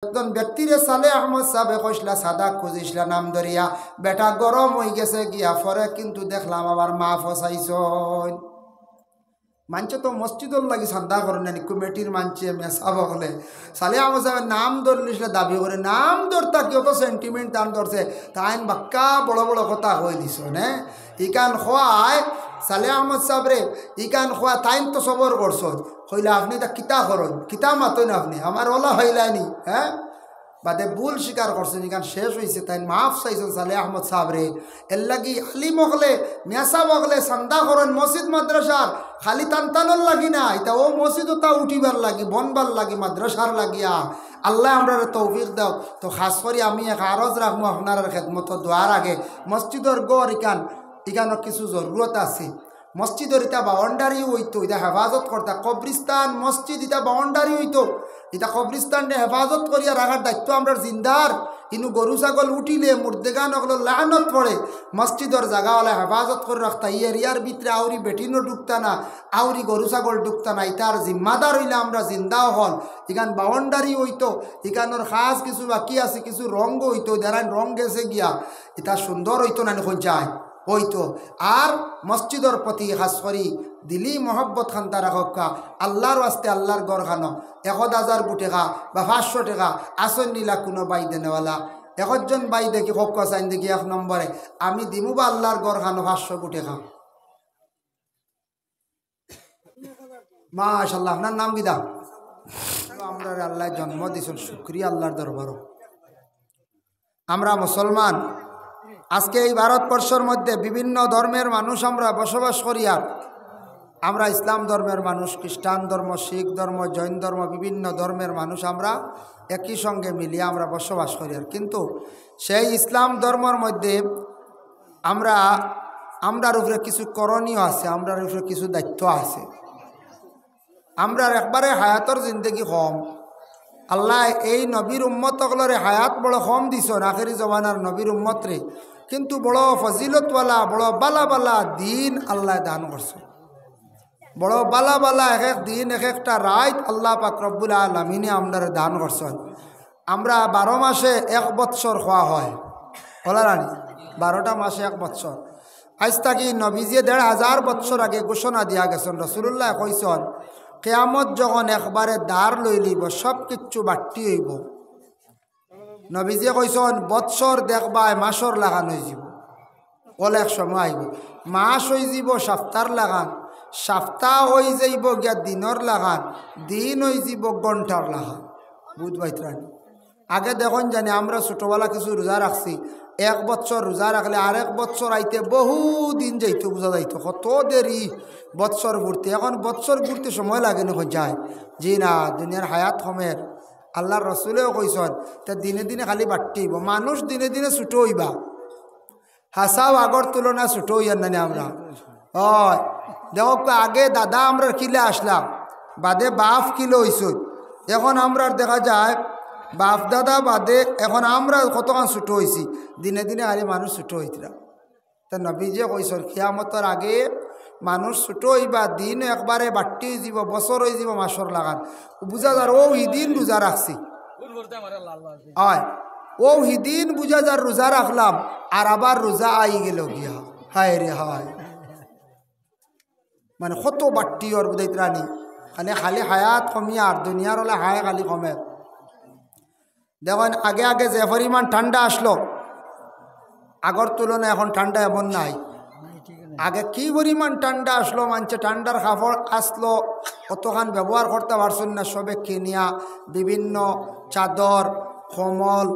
একজন ব্যক্তিরে সালে আহমদ সাহেব কইসলা সাদা খুঁজিসলা নাম ধরিয়া বেটা গরম হয়ে গেছে গিয়া পরে কিন্তু দেখলাম আবার মা ফসাইছন মানছে তো মসজিদর লাগি সান্দা করেন না কমিটির মানছে মেসাব হলে সালে আহমদ সাহেবের নাম ধরলিসলে দাবি করে নাম ধরতা কি অত সেন্টিমেন্ট টান ধরছে তাইন বাক্কা বড় বড় কথা কই দিছ নে ইকান খোয়ায় সালে আহমদ সাহেব রে ইকান খোয়া তাইন তো সবর করছ হইলে আপনি তা কিতা করুন কিতা মাতন আপনি আমার ওলা হইলানি হ্যাঁ বাদে ভুল স্বীকার করছেন এখান শেষ হয়েছে তাই মাফ চাইছেন সালে আহমদ সাহেব রে এর লাগি আলিম হকলে মেসা হকলে সান্দা করেন মসজিদ মাদ্রাসার খালি টানটানোর লাগি না এটা ও মসজিদও তা উঠিবার লাগি বনবার লাগি মাদ্রাসার লাগিয়া আল্লাহ আমরা তৌফিক দাও তো খাস করে আমি এক আরজ রাখবো আপনার খেদমত দোয়ার আগে মসজিদর গড় ইকানো কিছু জরুরত আছে মসজিদর ইটা বাউন্ডারি হইতো এটা হেফাজত করতা কবরিস্তান মসজিদ ইটা বাউন্ডারি হইতো এটা কবরিস্তানটা হেফাজত করিয়া রাখার দায়িত্ব আমরা জিন্দার কিন্তু গরু ছাগল উঠিলে মুর্দেগান ওগুলো লানত পড়ে মসজিদর জায়গাওয়ালা হেফাজত করে রাখতা ইয়ার ভিতরে আউরি বেটিনও ঢুকতা না আউরি গরু ছাগল ঢুকতা না ইটার জিম্মাদার হইলে আমরা জিন্দাও হল ইখান বাউন্ডারি হইতো ইখানোর খাস কিছু বাকি আছে কিছু রঙ হইতো যারা রঙ গেছে গিয়া এটা সুন্দর হইতো না এখন যায় হইতো আর মসজিদর প্রতি খাস করি দিলি মহব্বত খান্তা রাখা আল্লাহর আস্তে আল্লাহর গড় খানো 1000 টাকা বা 500 টাকা আসন নিলা কোনো বাই দেনেওয়ালা একজন বাই দেখি হক চাইন দেখি 1 নম্বরে আমি দিমু বা আল্লাহর গড় খানো 500 টাকা মাশাআল্লাহ আপনার নাম কি দাও আমরা আল্লাহ জন্ম দিয়েছেন শুকরিয়া আল্লাহর দরবারও আমরা মুসলমান আজকে এই ভারতবর্ষের মধ্যে বিভিন্ন ধর্মের মানুষ আমরা বসবাস করি আর আমরা ইসলাম ধর্মের মানুষ খ্রিস্টান ধর্ম শিখ ধর্ম জৈন ধর্ম বিভিন্ন ধর্মের মানুষ আমরা একই সঙ্গে মিলিয়ে আমরা বসবাস করি আর কিন্তু সেই ইসলাম ধর্মের মধ্যে আমরার উপরে কিছু করণীয় আছে আমরার উপরে কিছু দায়িত্ব আছে আমরা একবারে হায়াতর জিন্দগি কম আল্লাহ এই নবীর উম্মতগুলোরে হায়াত বড় কম দিছ আখেরি জমানার নবীর উম্মতরে কিন্তু বড় ফজিলতওয়ালা বড় বালা বালা দিন আল্লাহ দান করছে বড় বালা বালা এক এক দিন এক একটা রাত আল্লাহ পাক রব্বুল আলামিনে আমরা দান করছেন আমরা 12 মাসে 1 বৎসর খাওয়া হয় বলা রানি 12টা মাসে 1 বৎসর আজ তাকি নবীজি 1500 বৎসর আগে ঘোষণা দিয়া গেছেন রাসূলুল্লাহ কইছেন কিয়ামত যখন একবারে দ্বার লই লইব সব কিছু বাট্টি হইব নবীজি কইছেন বৎসর দেখবায় মাসর লাগান হয়ে যাব অনেক সময় আইব মাস হয়ে যাব সপ্তাহ লাগান সপ্তাহ হয়ে যাইব গিয়া দিনর লাগান দিন হয়ে যাব ঘন্টার লাগান বুঝবাই রানি আগে দেখুন জানি আমরা ছোটবেলা কিছু রোজা রাখছি 1 বৎসর রোজা রাখলে আরেক বৎসর আইতে বহু দিন যাইতো বোঝা যাইতো কত দেরি বৎসর ঘুরতে এখন বৎসর ঘুরতে সময় লাগে না যায় জি না দুনিয়ার হায়াত কমের আল্লাহর রসুলেও কইসন তা দিনে দিনে খালি বাট্টিব মানুষ দিনে দিনে ছুটো হইবা হাসাও আগর তুলনা ছুটো হইয়ার নানি আমরা হয় দেখো আগে দাদা আমরা কিলে আসলাম বাদে বাপ কিলো হইসই এখন আমরা দেখা যায় বাপ দাদা বাদে এখন আমরা কতক্ষণ ছুটো হয়েছি দিনে দিনে আরে মানুষ ছুটো হইতরা তা নবীজি কইসন কিয়ামতের আগে মানুষ ছুটো হইবা দিন একবারে বাট্টি হয়ে যাব বছর হয়ে যাব মাসর লাগান বুঝা যার ও ইদিন রোজা রাখছি হয় ও ইদিন বুঝা যার রোজা রাখলাম আর আবার রোজা আই গেল গিয়া হায় রে হায় মানে কত বাট্টি ওর বুঝাইতরানি খালি খালি হায়াত কমিয়া আর দুনিয়ার হলে হায় খালি কমে দেখুন আগে আগে যে পরিমাণ ঠান্ডা আসলো আগর তুলনায় এখন ঠান্ডা এমন নাই আগে কি পরিমাণ ঠান্ডা আসলো মানছে ঠান্ডার কাপড় আসলো অতখান ব্যবহার করতে পারছেন না সবে কিনিয়া বিভিন্ন চাদর কমল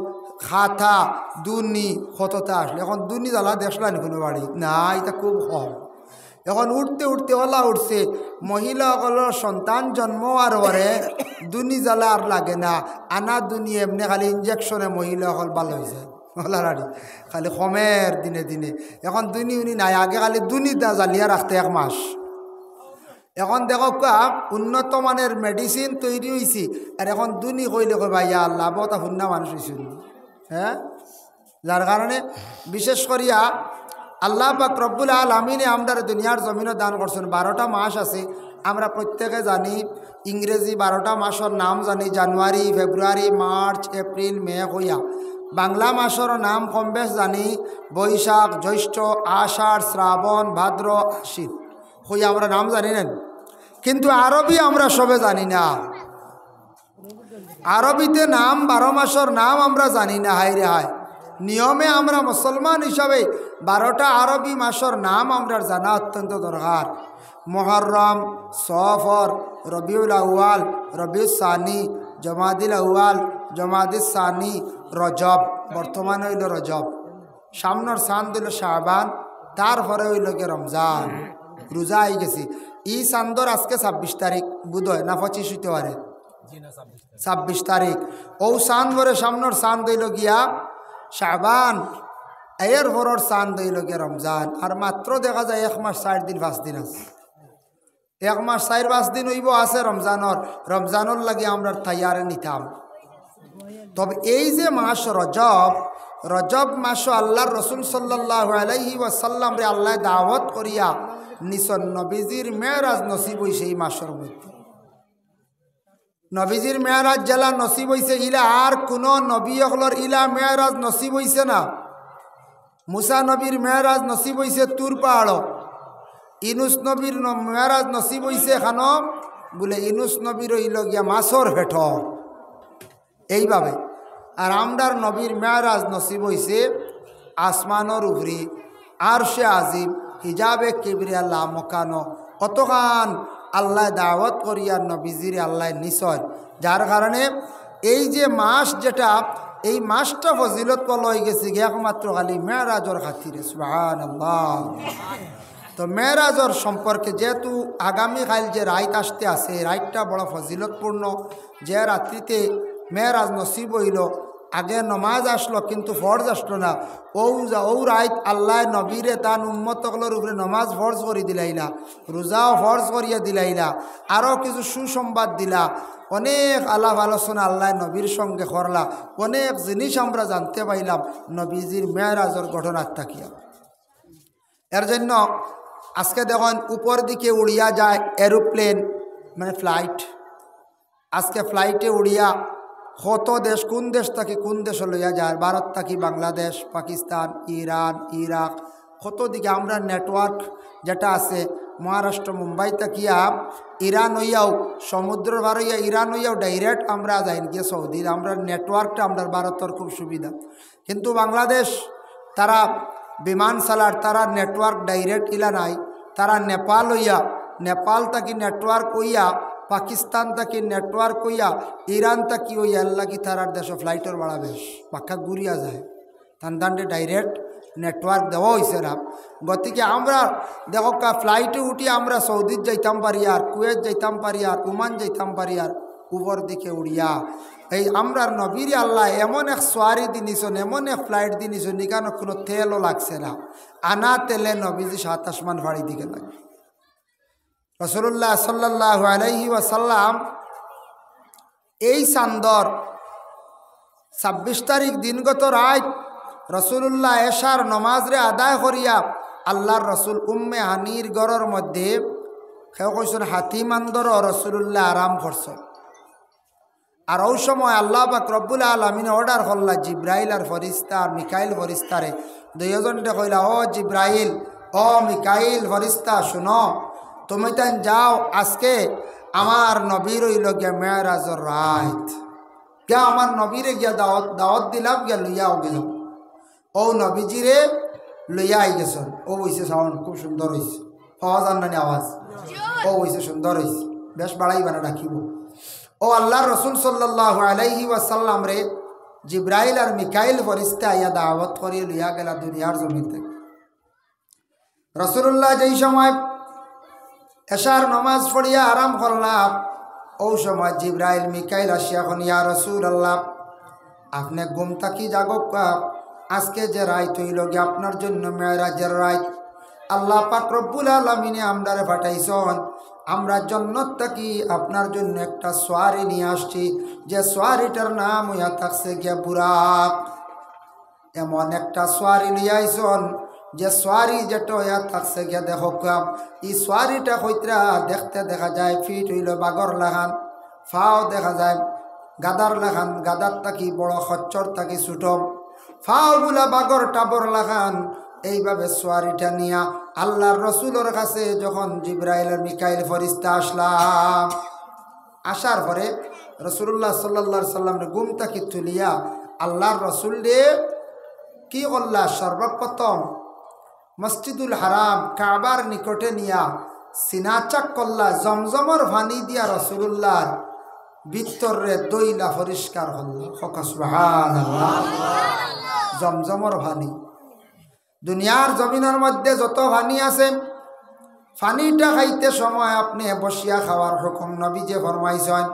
খাতা দুনি কতটা আসলো এখন দুনি জ্বালা দেখলানি কোনো বাড়ি না এটা খুব কম এখন উঠতে উঠতে ওলা উঠছে মহিলাগুলোর সন্তান জন্ম আর পরে দুনি জ্বালা আর লাগে না আনা দুনি এমনি খালি ইঞ্জেকশনে মহিলাসকল ভালো হয়ে যায় ওলারাড়ি খালি কমের দিনে দিনে এখন দুনি উনি নাই আগে খালি দুনি জ্বালিয়া রাখতে 1 মাস এখন দেখো উন্নত মানের মেডিসিন তৈরি হয়েছি আর এখন দুনি কইলে কই ভাইয়া লাভ তা হুন্না মানুষ হয়েছে হ্যাঁ যার কারণে বিশেষ করিয়া আল্লাহ পাক রব্বুল আলামিনে আমাদের দুনিয়ার জমিনে দান করছেন 12টা মাস আছে আমরা প্রত্যেকে জানি ইংরেজি 12টা মাসের নাম জানি, জানুয়ারি, ফেব্রুয়ারি, মার্চ, এপ্রিল, মে হইয়া। বাংলা মাসের নাম কম বেশ জানি, বৈশাখ, জ্যৈষ্ঠ, আষাঢ়, শ্রাবণ, ভাদ্র, আশ্বিন হইয়া আমরা নাম জানি না। কিন্তু আরবি আমরা সবে জানি না। আরবিতে নাম 12 মাসের নাম আমরা জানি না। হায় রে হায়, নিয়মে আমরা মুসলমান হিসাবে 12টা আরবি মাসের নাম আমরা জানা অত্যন্ত দরকার। মুহররম, সফর, রবিউল আউয়াল, রবিউল সানি, জমাদিল আউয়াল, জমাদিল সানি, রজব, বর্তমান হইল রজব, সামনের চাঁদ হইল শাবান, তারপরে হইল কে রমজান। রোজা আই গেছি। ই চান্দর আজকে 26 তারিখ বুধ হয় না 25 হইতে পারে, 26 তারিখ। ও চাঁদ ভরে সামনের চাঁদ হইল গিয়া শাবান, এর ভরর চাঁদ হইল গিয়া রমজান। আর মাত্র দেখা যায় 1 মাস 4 দিন 5 দিন আছে। 1 মাস 4-5 দিন হইব আছে রমজানর। রমজানর লাগে আমরা তৈয়ারে নিতাম। তবে এই যে মাস রজব, রজব মাস আল্লাহর রসুল সাল্লাল্লাহু আলাইহি ওয়াসাল্লাম রে আল্লাহ দাওয়াত করিয়া নিসন নবীজির মেরাজ নসিব হইছে এই মাসের মধ্যে। নবীজির মেরাজ জেলা নসিব হইছে, ইলা আর কোনো নবী হলর ইলা মেরাজ নসিব হইছে না। মুসা নবীর মেরাজ নসিব হইছে তুর পাহাড়, ইনুস নবীর মেরাজ নসিব হইছে এখানো বলে ইনুস নবীর হইল গিয়া মাছর হেঠ এইভাবে। আর আমরার নবীর মেরাজ নসিব হইছে আসমানর উপরি আরশে আজিম হিজাবে কিবরিয়া লা মকানো অতখান আল্লাহ দাওয়াত করিয়া নবীজির আল্লাহ নিশ্চয়। যার কারণে এই যে মাস যেটা, এই মাসটা ফজিলত পল হয়ে গেছে একমাত্র খালি মেরাজর খাতিরে। সুবহানাল্লাহ। তো মেরাজর সম্পর্কে যেহেতু আগামীকাল যে রাইত আসতে আছে, রাইতটা বড় ফজিলতপূর্ণ। যে রাত্রিতে মেরাজ নসিব হইল, আগে নমাজ আসলো কিন্তু ফরজ আসলো না, ও রাইত আল্লাহ নবীরে তান উম্মতগুলোর উপরে নমাজ ফরজ করে দিলাইলা, রোজাও ফরজ করিয়া দিলাইলা, আরও কিছু সুসংবাদ দিলা, অনেক আলাপ আলোচনা আল্লাহ নবীর সঙ্গে করলা, অনেক জিনিস আমরা জানতে পাইলাম নবীজির মেরাজর ঘটনার তাকিয়া। এর জন্য আজকে দেখুন উপর দিকে উড়িয়া যায় এরোপ্লেন, মানে ফ্লাইট। আজকে ফ্লাইটে উড়িয়া কত দেশ, কোন দেশ থেকে কোন দেশে লইয়া যায়, ভারত থেকে বাংলাদেশ, পাকিস্তান, ইরান, ইরাক, কত দিকে আমরা নেটওয়ার্ক যেটা আছে মহারাষ্ট্র মুম্বাই তাকিয়া ইরান হইয়াও সমুদ্র পার হইয়া ইরান হইয়াও ডাইরেক্ট আমরা যাই গিয়ে সৌদির। আমরা নেটওয়ার্কটা আমরা ভারতের খুব সুবিধা। কিন্তু বাংলাদেশ তারা বিমান চালার, তারা নেটওয়ার্ক ডাইরেক্ট ইলা নাই। তারা নেপাল হইয়া, নেপাল থাকি নেটওয়ার্ক হইয়া, পাকিস্তান থাকি নেটওয়ার্ক হইয়া, ইরান থাকি হইয়া লাগি তারার দেশে ফ্লাইটের ভাড়া বেশ পাক্কা ঘুরিয়া যায়। তান্ডে ডাইরেক্ট নেটওয়ার্ক দেওয়া হয়েছে না। গতিকে আমরা দেখো ফ্লাইটে উঠি আমরা সৌদিত যাইতাম পারি, আর কুয়েত যাইতাম পারি, আর ওমান যাইতাম পারি, আর উপর দিকে উড়িয়া এই আমরার নবীর আল্লাহ এমন এক সোয়ারি দিনিছন, এমন এক ফ্লাইট দিনিছন, নিকানো কোনো তেলও লাগছে না। আনা তেলে নবীজি 7 আসমান ফাড়ি দিকে লাগে। রাসূলুল্লাহ সাল্লাল্লাহু আলাইহি ওয়াসাল্লাম এই চান্দর 26 তারিখ দিনগত রাত রাসূলুল্লাহ এশার নমাজরে আদায় করিয়া আল্লাহর রসুল উম্মে হানির গড়ের মধ্যে কেউ কইছেন হাতিমান্দর রাসূলুল্লাহ আরাম করছেন। আর ওই সময় আল্লাহ পাক রব্বুল আলামিন অর্ডার করলা জিব্রাইল আর ফরিস্তা আর মিকাইল ফরিস্তারে, দুইজনটা কইলা, ও জিব্রাইল, ও মিকাইল ফরিস্তা, শুনো, তুমি তাই যাও, আজকে আমার নবীর হইল গিয়া মেরাজর রাত, গিয়া আমার নবীরে গিয়া দাওয়াত দিলাম, গিয়া লইয়াও গেলাম। ও নবীজিরে লইয়া আই গেছেন। ও হইছে সাউন্ড খুব সুন্দর হয়েছে, পাওয়া যান না আওয়াজ, ও হইছে সুন্দর হয়েছে, বেশ বাড়াই বানা রাখিব। ও আল্লাহর রসুল সাল্লাল্লাহু আলাইহি ওয়াসাল্লাম রে জিব্রাইল আর মিকাইল ফরিস্তা ইয়া দাওয়াত করিয়ে লইয়া গেলা দুনিয়ার জমিন থেকে। রাসূলুল্লাহ যেই সময় এশার নমাজ পড়িয়া আরাম করলাম, ও সময় জিব্রাইল মিকাইল আসিয়া এখন, ইয়া রাসূলুল্লাহ, আপনি ঘুম থাকি জাগক, আজকে যে রাত হইল গে আপনার জন্য মেরাজের রাত। আল্লাহ পাক রব্বুল আলামিনে আমরারে পাঠাইছেন, আমরা জান্নাত থেকে আপনার জন্য একটা সোয়ারি নিয়ে আসছি, যে সোয়ারিটার নাম হইয়া থাকছে গিয়া বুরাক। এমন একটা সোয়ারি নিয়ে আইছেন যে সোয়ারি যেটা ইয়া থাকছে গিয়া দেখো এই সোয়ারিটা কইতরা দেখতে দেখা যায় ফিট হইল বাগর লাগান, ফাও দেখা যায় গাদার লাগান, গাদার তাকি বড়, খচ্চর তাকি ছোট, ফাও গুলা বাগর টাবর লাগান। এইভাবে সোয়ারিটা নিয়া আল্লাহর রসুলের কাছে যখন জিব্রাইল মিকাইল ফরিস্তা আসলাম, আসার পরে রসুল্লাহ সাল্লাল্লাহু সাল্লামের গুম তাকি তুলিয়া আল্লাহর রসুল রে কি করলা, সর্বপ্রথম মসজিদুল হারাম কাবার নিকটে নিয়া সিনাচাক করলা, জমজমর ভানি দিয়া রসুল্লাহর ভিতরে দইলা পরিষ্কার হল্লা। সুবহানাল্লাহ। জমজমর ভানি, দুনিয়ার জমিনের মধ্যে যত ভানি আছে, ফানিটা খাইতে সময় আপনি বসিয়া খাওয়ার হুকুম নবীজে ফরমাইছেন।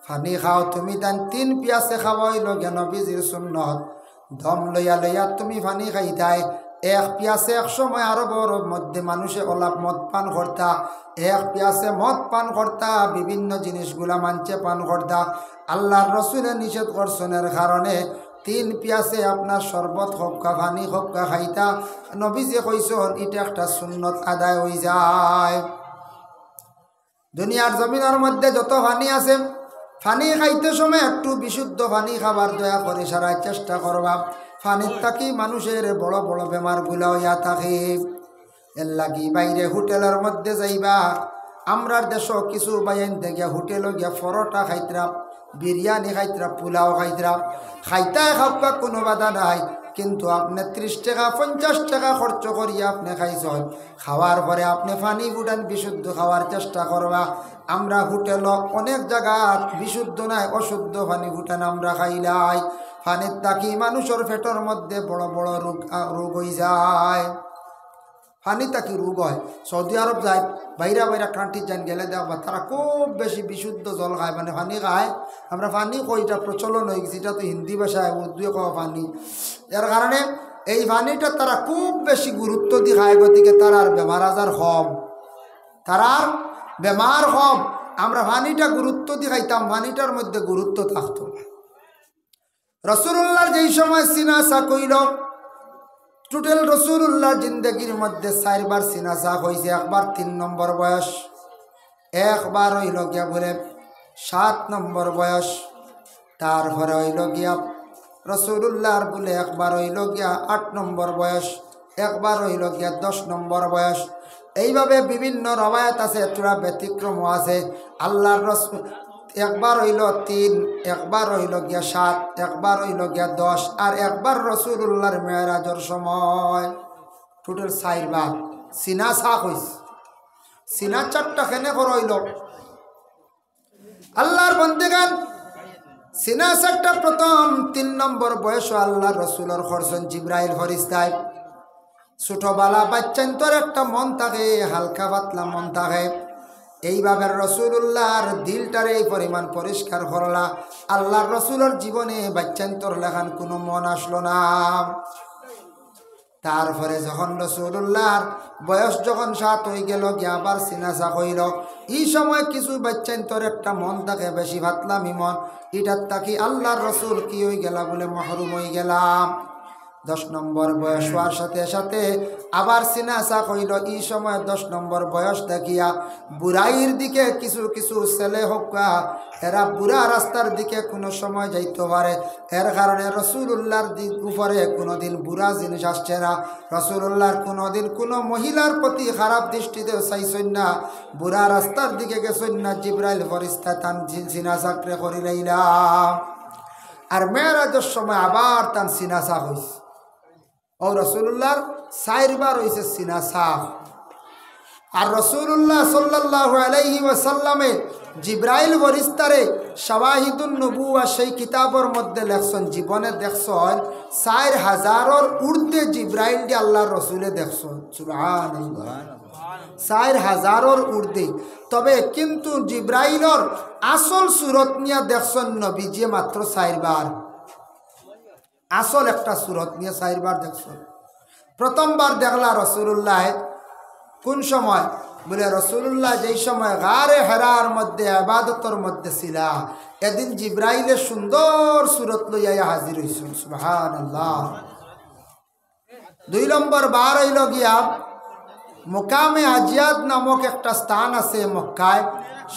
ফানি খাও তুমি তান 3 পিয়াসে খাওয়াইল গে নবীজির সুন্নত। দম লইয়া লইয়া তুমি ফানি খাইতাই, 1 পিয়াসে এক সময় আরবের মধ্যে মানুষে ওলাপ মদ পান করতা, 1 পিয়াসে মদ পান করতা, বিভিন্ন জিনিসগুলা মানছে পান করতা। আল্লাহর রসুলে নিষেধ করছনের কারণে 3 পিয়াসে আপনার শরবত হকা ফানি হকা খাইতা। নবীজি কইছেন এটা একটা সুন্নত আদায় হয়ে যায়। দুনিয়ার জমিনের মধ্যে যত ফানি আছে, ফানি খাইতে সময় একটু বিশুদ্ধ ফানি খাবার দয়া করে সারার চেষ্টা করবা। ফানির থাকি মানুষের বড় বড় বেমারগুলা হইয়া থাকে। এর লাগি বাইরে হোটেলের মধ্যে যাইবা, আমরার দেশ কিছু বাইন থেকে হোটেল গিয়া পরোটা খাইতরা, বিরিয়ানি খাইতরা, পোলাও খাইতরা, খাইতায় খাওয়া কোনো বাধা নাই। কিন্তু আপনি 30 টাকা 50 টাকা খরচ করিয়া আপনি খাইছেন, খাওয়ার পরে আপনি পানি ফুটান বিশুদ্ধ খাওয়ার চেষ্টা করবা। আমরা হোটেল অনেক জায়গা বিশুদ্ধ নাই, অশুদ্ধ পানি ফুটান আমরা খাইলাই। পানির তাকি মানুষের পেটের মধ্যে বড় বড় রোগ হয়ে যায়। পানি তাকি রোগ হয়। সৌদি আরব যায়, বাইরা বাইরা কান্ট্রি যান গেলে দেখবা তারা খুব বেশি বিশুদ্ধ জল খায়, মানে পানি খায়। আমরা পানি কইটা প্রচলন হয়ে গেছে, এটা তো হিন্দি ভাষায় উর্দুয়ে খাওয়া পানি। এর কারণে এই পানিটা তারা খুব বেশি গুরুত্ব দিয়ে খায়, গতিকে তার আর বেমার আজার কম, তারার বেমার কম। আমরা পানিটা গুরুত্ব দিয়ে খাইতাম, পানিটার মধ্যে গুরুত্ব থাকতো। রসুল্লাহর যেই সময় সিনাসা কইল, টোটাল রসুল্লাহর জিন্দগির মধ্যে 4 বার সিনাসা হয়েছে। একবার 3 নম্বর বয়স, একবার হইল গিয়া বলে 7 নম্বর বয়স, তারপরে হইল গিয়া রসুল্লাহর বলে একবার হইল গিয়া 8 নম্বর বয়স, একবার হইল গিয়া 10 নম্বর বয়স। এইভাবে বিভিন্ন রবায়াত আছে, তোরা ব্যতিক্রম আছে। আল্লাহর রসুল একবার হইল 3, একবার হইল গিয়া 7, একবার হইল গিয়া 10, আর একবার রসুল্লাহর মেরাজের সময়। টোটাল 4 বার সিনাসা হইছে। সিনাচারটা কেনে করইল আল্লাহর বন্দেগান। সিনাসারটা প্রথম 3 নম্বর বয়স আল্লাহর রসুলের খরচন জিব্রাইল ফরিস্তায়। ছোটবেলা বাচ্চান্তর একটা মন থাকে, হালকা পাতলা মন থাকে। এইভাবে রসুল্লাহর দিলটারে এই পরিমাণ পরিষ্কার করলা, আল্লাহর রসুলের জীবনে বাচ্চান্তর লেখান কোনো মন আসলো না। তারপরে যখন রসুল্লাহর বয়স যখন 7 হয়ে গেল, গিয়ে আবার সিনাসা হইল। এই সময় কিছু বাচ্চান্তর একটা মন থাকে, বেশি ভাতলামি মন, এটার তাকি আল্লাহর রসুল কি হয়ে গেলা বলে মাহরুম হয়ে গেলাম। 10 নম্বর বয়স হওয়ার সাথে সাথে আবার সিনাসা হইল। এই সময় 10 নম্বর বয়স দেখিয়া বুড়াইয়ের দিকে কিছু কিছু ছেলে হোক, এরা বুড়া রাস্তার দিকে কোনো সময় যাইতে পারে। এর কারণে রসুল্লাহর উপরে কোনোদিন বুড়া জিনিস আসছে না। রসুল্লাহর কোনোদিন কোনো মহিলার প্রতি খারাপ দৃষ্টিতে চাইছেন না। বুড়া রাস্তার দিকে গেছেন না, জিব্রাইল ফরিস্তা তান সিনাসাকরে করি লাইলাম। আর মেরাজের সময় আবার তান সিনাসা হয়েছে। ও রসুল্লাহর 4 বার হয়েছে সিনাসা। আর রসুল্লাহ সাল্লাল্লাহু আলাইহি ওয়াসাল্লামে জিব্রাইল ফরিস্তারে শাওয়াহিদুন নবুওয়া সেই কিতাবের মধ্যে লেখছেন, জীবনে দেখছেন 4000-এর ঊর্ধ্বে জিব্রাইল দিয়ে আল্লাহর রসুলে দেখছেন। সুবহানাল্লাহ, 4000-এর ঊর্ধ্বে। তবে কিন্তু জিব্রাইলর আসল সুরত নিয়ে দেখছেন নবীজি মাত্র 4 বার। আসল একটা সুরত নিয়ে 4 বার দেখছেন। প্রথমবার দেখলা রসুল্লাহ কোন সময় বলে, রসুল্লাহ যেই সময় গারে হেরার মধ্যে ইবাদতের মধ্যে ছিলা, এদিন জিব্রাইলের সুন্দর সুরত লইয়া হাজির হইছেন। সুবহানাল্লাহ। 2 নম্বর বার হইল গিয়া মুকামে আজিয়াদ নামক একটা স্থান আছে মক্কায়,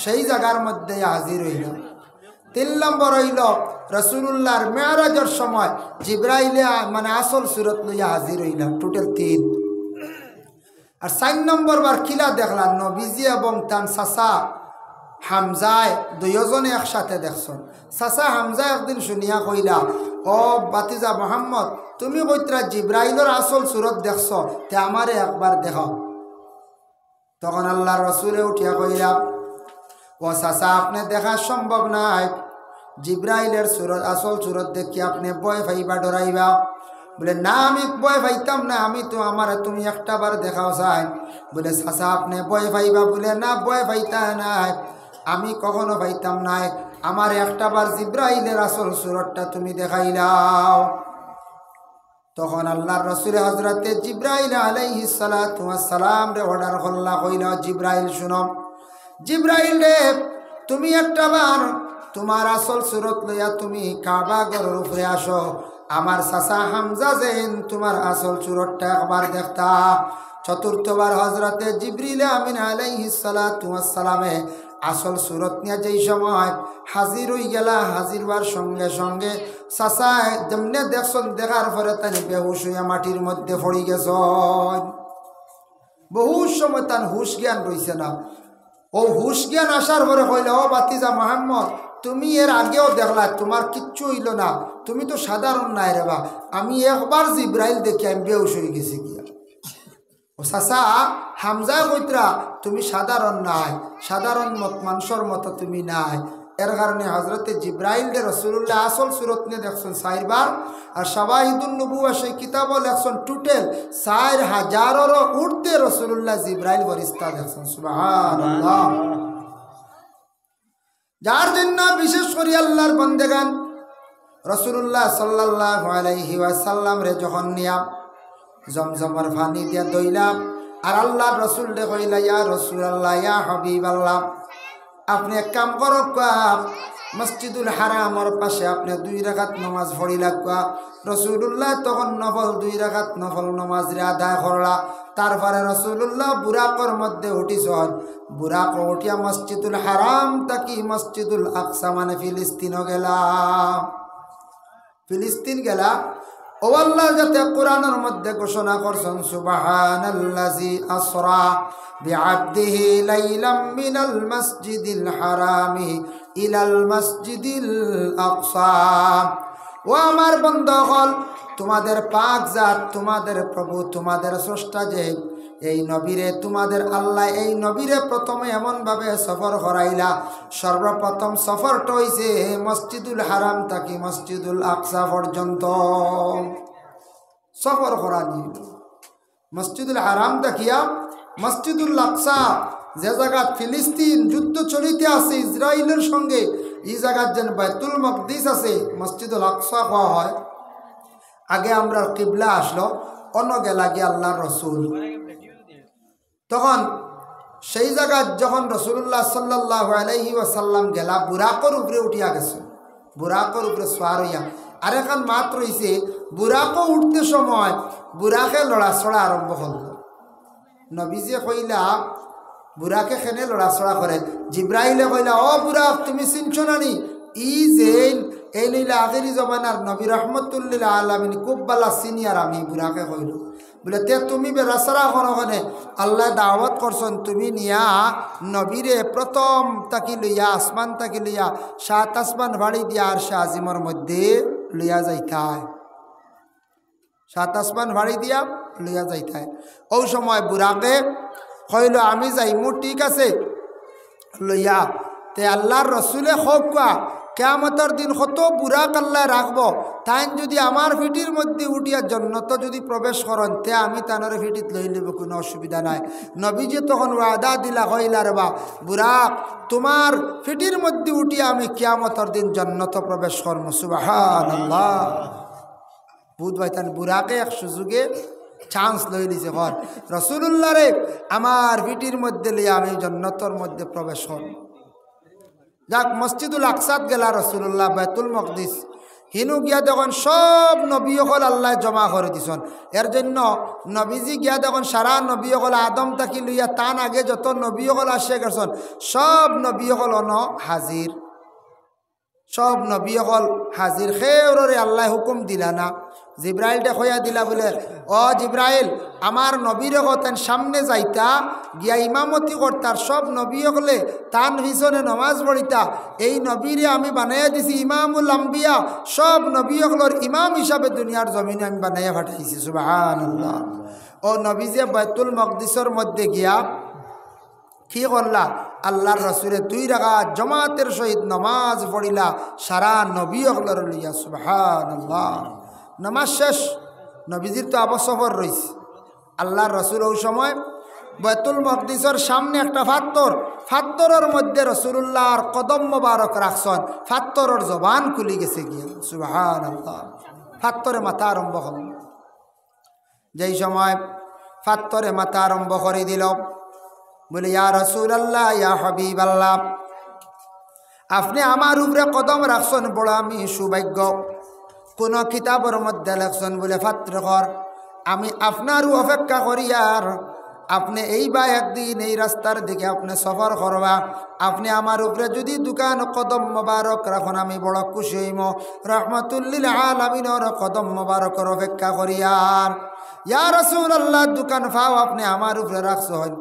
সেই জায়গার মধ্যে হাজির হইল। 3 নম্বর হইল রাসূলুল্লাহর মেরাজের সময় জিবরাইলে মানে আসল সুরত লইয়া হাজির হইলাম। টোটাল 3। আর 4 নম্বর বার কিলা দেখলাম নবীজি এবং তান চাচা হামজায় দুইজনে একসাথে দেখছেন। চাচা হামজা একদিন শুনিয়া কইলা, ও বাতিজা মোহাম্মদ, তুমি কইত্রা জিব্রাইলের আসল সুরত দেখছ, তে আমারে একবার দেখাও। তখন আল্লাহর রাসূলে উঠিয়া কইলা, ও চাচা আপনি দেখা সম্ভব নাই, জিব্রাইলের সুরত আসল সুরত দেখি আপনি ভয় পাইবা ডরাইবা। বলে না আমি ভয় পাইতাম না, আমি তো আমার তুমি একটা বার দেখাও চাই। বলে চাচা আপনি ভয় পাইবা? বলে না ভয় পাইতা নাই, আমি কখনো পাইতাম নাই, আমার একটা বার জিব্রাইলের আসল সুরতটা তুমি দেখাইলাও। তখন আল্লাহর রাসূল হযরতে জিব্রাইল আলাইহিস সালাতু ওয়াস সালাম রে অর্ডার করলা, কইলা জিব্রাইল শুনো, জিব্রাইল রে তুমি একটা বার তোমার আসল সুরত লইয়া তুমি কাবা ঘরের উপরে আসো, আমার চাচা হামজা যেন তোমার আসল সুরতটা একবার দেখতা। চতুর্থবার হযরতে জিবরিল আমিন আলাইহিস সালাতু ওয়াস সালামে আসল সুরত নিয়ে যেই সময় হাজির হয়ে গেলা, হাজির হওয়ার সঙ্গে সঙ্গে চাচা যেমনে দেখছেন, দেখার পরে তানি বেহুশ হইয়া মাটির মধ্যে পড়ে গেছ। বহু সময় তার হুশ জ্ঞান রইছে না। ও হুশ জ্ঞান আসার পরে কইল, ও বাতিজা মোহাম্মদ, তুমি এর আগেও দেখলা, তোমার কিচ্ছু হইল না, তুমি তো সাধারণ নাই রে বা, আমি একবার জিব্রাইল দেখি আমি বেহুশ হয়ে গেছি গিয়া। ও চাচা হামজা কইত্রা তুমি সাধারণ নাই, সাধারণ মানুষের মতো তুমি নাই। এর কারণে হযরতে জিব্রাইল রে রাসূলুল্লাহ আসল সুরত নিয়ে দেখছেন 4 বার। আর শাওয়াহিদুন নবুওয়া সেই কিতাবও লেখছেন টোটাল 4000-এরও ঊর্ধ্বে রাসূলুল্লাহ জিব্রাইল ফেরেশতা দেখছেন। সুবহানাল্লাহ। যার জন্য বিশেষ করে আল্লাহর বান্দাগান রাসূলুল্লাহ সাল্লাল্লাহু আলাইহি ওয়াসাল্লাম রে যখন নিয়া জমজমের পানি দিয়া দইলাম, আর আল্লাহর রাসূল রে কইলা, ইয়া রাসূলুল্লাহ, ইয়া হাবিবাল্লাহ, আপনি এক কাম করো, মসজিদুল হারামের পাশে আপনি 2 রাকাত নামাজ পড়ি লাগবা। রাসূলুল্লাহ তখন নফল 2 রাকাত নফল নামাজ রে আদায় করলা। তারপরে রাসূলুল্লাহ বুরাকর মধ্যে উঠিছেন, বুরাক উঠিয়া মসজিদুল হারাম তাকি মসজিদুল আকসা মানে ফিলিস্তিনও গেলা। ফিলিস্তিন গেলা। ও আল্লাহ যাতে কোরআনের মধ্যে ঘোষণা করছেন, সুবহানাল্লাযী আসরা বিআবদিহি লাইলাম মিনাল মাসজিদিল হারামি ইলাল মাসজিদিল আকসা। ও আমার বান্দাগণ, তোমাদের পাক জাত, তোমাদের প্রভু, তোমাদের স্রষ্টা যে এই নবীরে, তোমাদের আল্লাহ এই নবীরে প্রথমে এমনভাবে সফর করাইলা। সর্বপ্রথম সফরটা হইছে মসজিদুল হারাম থাকি মসজিদুল আকসা পর্যন্ত সফর করা নিয়ে। মসজিদুল হারাম দেখিয়া মসজিদুল আকসা, যে জায়গা ফিলিস্তিন যুদ্ধ চলিতে আছে ইসরায়েলের সঙ্গে, এই জায়গার যেন বাইতুল মকদিস আছে, মসজিদুল আকসা হওয়া হয়। আগে আমরা কিবলা আসলো, অন্য গেলা গিয়ে আল্লাহর রসুল। তখন সেই জায়গা যখন রাসূলুল্লাহ সাল্লাল্লাহু আলাইহি ওয়াসাল্লাম গেলা, বুরাকর উপরে উঠিয়া গেছে, বুরাকর উপরে সোয়ার হইয়া। আর এখন মাত্র হইছে বুরাকও উঠতে সময় বুরাকে লড়াছড়া আরম্ভ করল। নবীজি কইলা, বুরাকে খেনে লড়াছড়া করে। জিব্রাইলে কইলা, ও বুরাক তুমি চিনছ না নি, ই যে এই লইলা আখিরি জমানার নবী রহমতুল্লিল আলামিন খুব বালা সিনিয়র। আমি বুরাকে কইল, বলে তে তুমি বেরাসারা করোখানে আল্লাহ দাওয়াত করছেন, তুমি নিয়া নবীরে প্রথম তাকি লইয়া আসমান তাকি লইয়া 7 আসমান ভাড়ি দিয়া আর সে আজিমর মধ্যে লইয়া যাইতায়, 7 আসমান ভাড়ি দিয়া লইয়া যাইতায়। ওই সময় বুরাকে কইল, আমি যাইমু, ঠিক আছে লইয়া। তে আল্লাহর রসুলে হকা কিয়ামতের দিন কত বুরাক আল্লাহ রাখবো, তাই যদি আমার ফিটির মধ্যে উঠিয়া জন্নত যদি প্রবেশ করেন, তে আমি তানোর ফিটিত লই নেব, কোনো অসুবিধা নাই। নবীজি তখন ওয়াদা দিলা, কইলা রে বা বুরাক, তোমার ফিটির মধ্যে উঠিয়া আমি কিয়ামতের দিন জন্নত প্রবেশ করবো। সুবহানাল্লাহ। বুধ ভাইতান বুরাকে এক সুযোগে চান্স লই দিছে, ঘর রাসূলুল্লাহ রে আমার ফিটির মধ্যে লিয়া আমি জন্নতর মধ্যে প্রবেশ করব। যাক মসজিদুল আকসাত গেলা রাসূলুল্লাহ, বাইতুল মকদিস হিনু গিয়া দেখুন সব নবী হল আল্লাহ জমা করে দিছেন। এর জন্য নবীজি গিয়া দেখুন সারা নবী হল আদম তাকি লইয়া তান আগে যত নবী হল আসে গেছেন সব নবী হল হাজির, সব নবী হল হাজির। খেউরে আল্লাহ হুকুম দিলা না, জিব্রাইলটা খয়া দিলা বলে ও জিব্রাইল আমার নবীর হতেন সামনে যাইতা গিয়া ইমামতি করতার, সব নবী হলে তান পিছনে নমাজ পড়িতা। এই নবীরে আমি বানাইয়া দিছি ইমামুল আম্বিয়া, সব নবী হলর ইমাম হিসাবে দুনিয়ার জমিনে আমি বানাইয়া পাঠাইছি। সুবহানাল্লাহ। ও নবী যে বাইতুল মকদিসের মধ্যে গিয়া কি করলা, আল্লাহর রসুলের 2 রাকাত জমাতের সহিত নমাজ পড়িলা সারা নবী হলর লইয়া। সুবহানাল্লাহ। নামাজ শেষ, নবীজির তো আবসফর রয়েছে। আল্লাহর রসুল ওই সময় বাইতুল মকদিসের সামনে একটা ফাত্তরের মধ্যে রসুল্লাহর কদম মোবারক রাখছেন, ফাত্তরের জবান খুলি গেছে গিয়া। সুবহানাল্লাহ। ফাত্তরে মাথা আরম্ভ হল। যেই সময় ফাত্তরে মাথা আরম্ভ করে দিল, বলে ইয়া রাসূলুল্লাহ ইয়া হাবিবাল্লাহ, আপনি আমার উপরে কদম রাখছেন বড় আমি সৌভাগ্য। কোন কিতাবের মধ্যে লেখছেন বলে ফাত্রকর আমি আপনারও অপেক্ষা করি, আর আপনি এইবা একদিন এই রাস্তার দিকে আপনি সফর করবা, আপনি আমার উপরে যদি দোকান কদম মোবারক রাখুন আমি বড় খুশি হইম। রহমাতুল্লিল আলামিনের কদম মোবারকের অপেক্ষা করি। আর ইয়া রাসূলুল্লাহ দোকান ফাও আপনি আমার উপরে রাখছেন,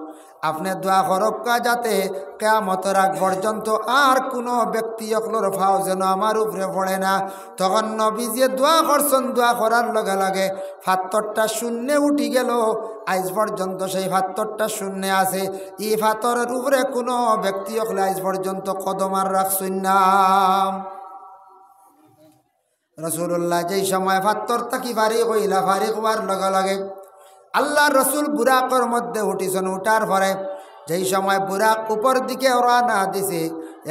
আপনি দোয়া করক্কা যাতে কিয়ামতের আগ পর্যন্ত আর কোনো ব্যক্তি অকলোর ফাও যেন আমার উপরে পড়ে না। তখন নবীজি দোয়া করছেন, দোয়া করার লগে লগে ফাত্তরটা শূন্য উঠি গেল। আজ পর্যন্ত সেই ফাত্তরটা শূন্য আছে। এই ফাত্তরের উপরে কোনো ব্যক্তি অকলে আজ পর্যন্ত কদম আর রাখছেন না। রাসূলুল্লাহ যেই সময় ফাত্তর তাকি ফারিক হইলা, ফারিক হওয়ার লগে লগে আল্লাহ রসুল বুরাকর মধ্যে উঠিছেন। উঠার পরে যেই সময় বুরাক উপর দিকে রওনা দিছে,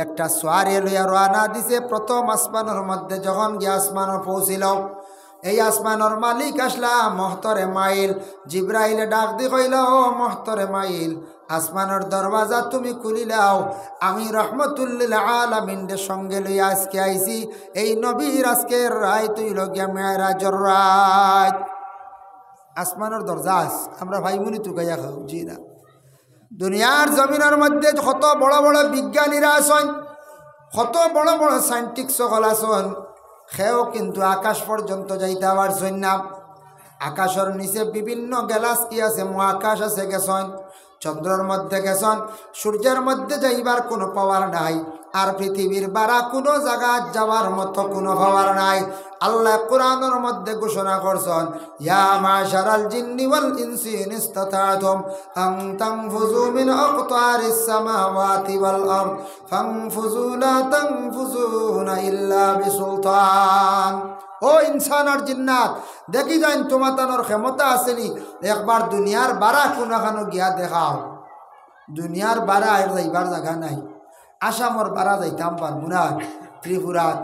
একটা সোয়ারে লইয়া রওনা দিছে প্রথম আসমানের মধ্যে। যখন গিয়ে আসমানে পৌঁছিল, এই আসমানের মালিক আসলা মহতরে মাইল। জিব্রাইলে ডাক দি কইল, ও মহতরে মাইল আসমানের দরওয়াজা তুমি খুলিলাও, আমি রহমতুল্লিল আলামিনের সঙ্গে লইয়া আজকে আইছি। এই নবীর আজকের রায় তুই লগিয়া মেরাজের রাত। আসমানের দরজা আস আমরা ভাইমুনি তুকাইয়া খাও জি না। দুনিয়ার জমিনের মধ্যে কত বড় বড় বিজ্ঞানীরা আছেন, কত বড় বড় সায়েন্টিস্ট সকল আছেন, সেও কিন্তু আকাশ পর্যন্ত যাইতে পারছেন না। আকাশের নিচে বিভিন্ন গ্যালাক্সি আছে, মহাকাশ আছে গেছেন, চন্দ্রের মধ্যে গেছেন, সূর্যের মধ্যে যাইবার কোনো পাওয়ার নাই। আর পৃথিবীর বারা কোনো জায়গা যাওয়ার মতো কোনো পাওয়ার নাই। আল্লাহ কোরআনের মধ্যে ঘোষণা করছেন, ইয়া মাশারাল জিন্নি ওয়াল ইনসি ইন ইসতাতাতুম আন তানফুযু মিন আকতারিস সামাওয়াতি ওয়াল আরদ ফানফুযু লা তানফুযুনা ইল্লা বিসুলতান। ও ইনসান আর জিন্নাত, দেখি যাইন তোমাতানোর ক্ষমতা আসেনি, একবার দুনিয়ার বারা কোনখানো গিয়া দেখাও। দুনিয়ার বারা আর যাইবার জায়গা নাই। আসামর বারা যাইতাম পারবো না, ত্রিপুরাত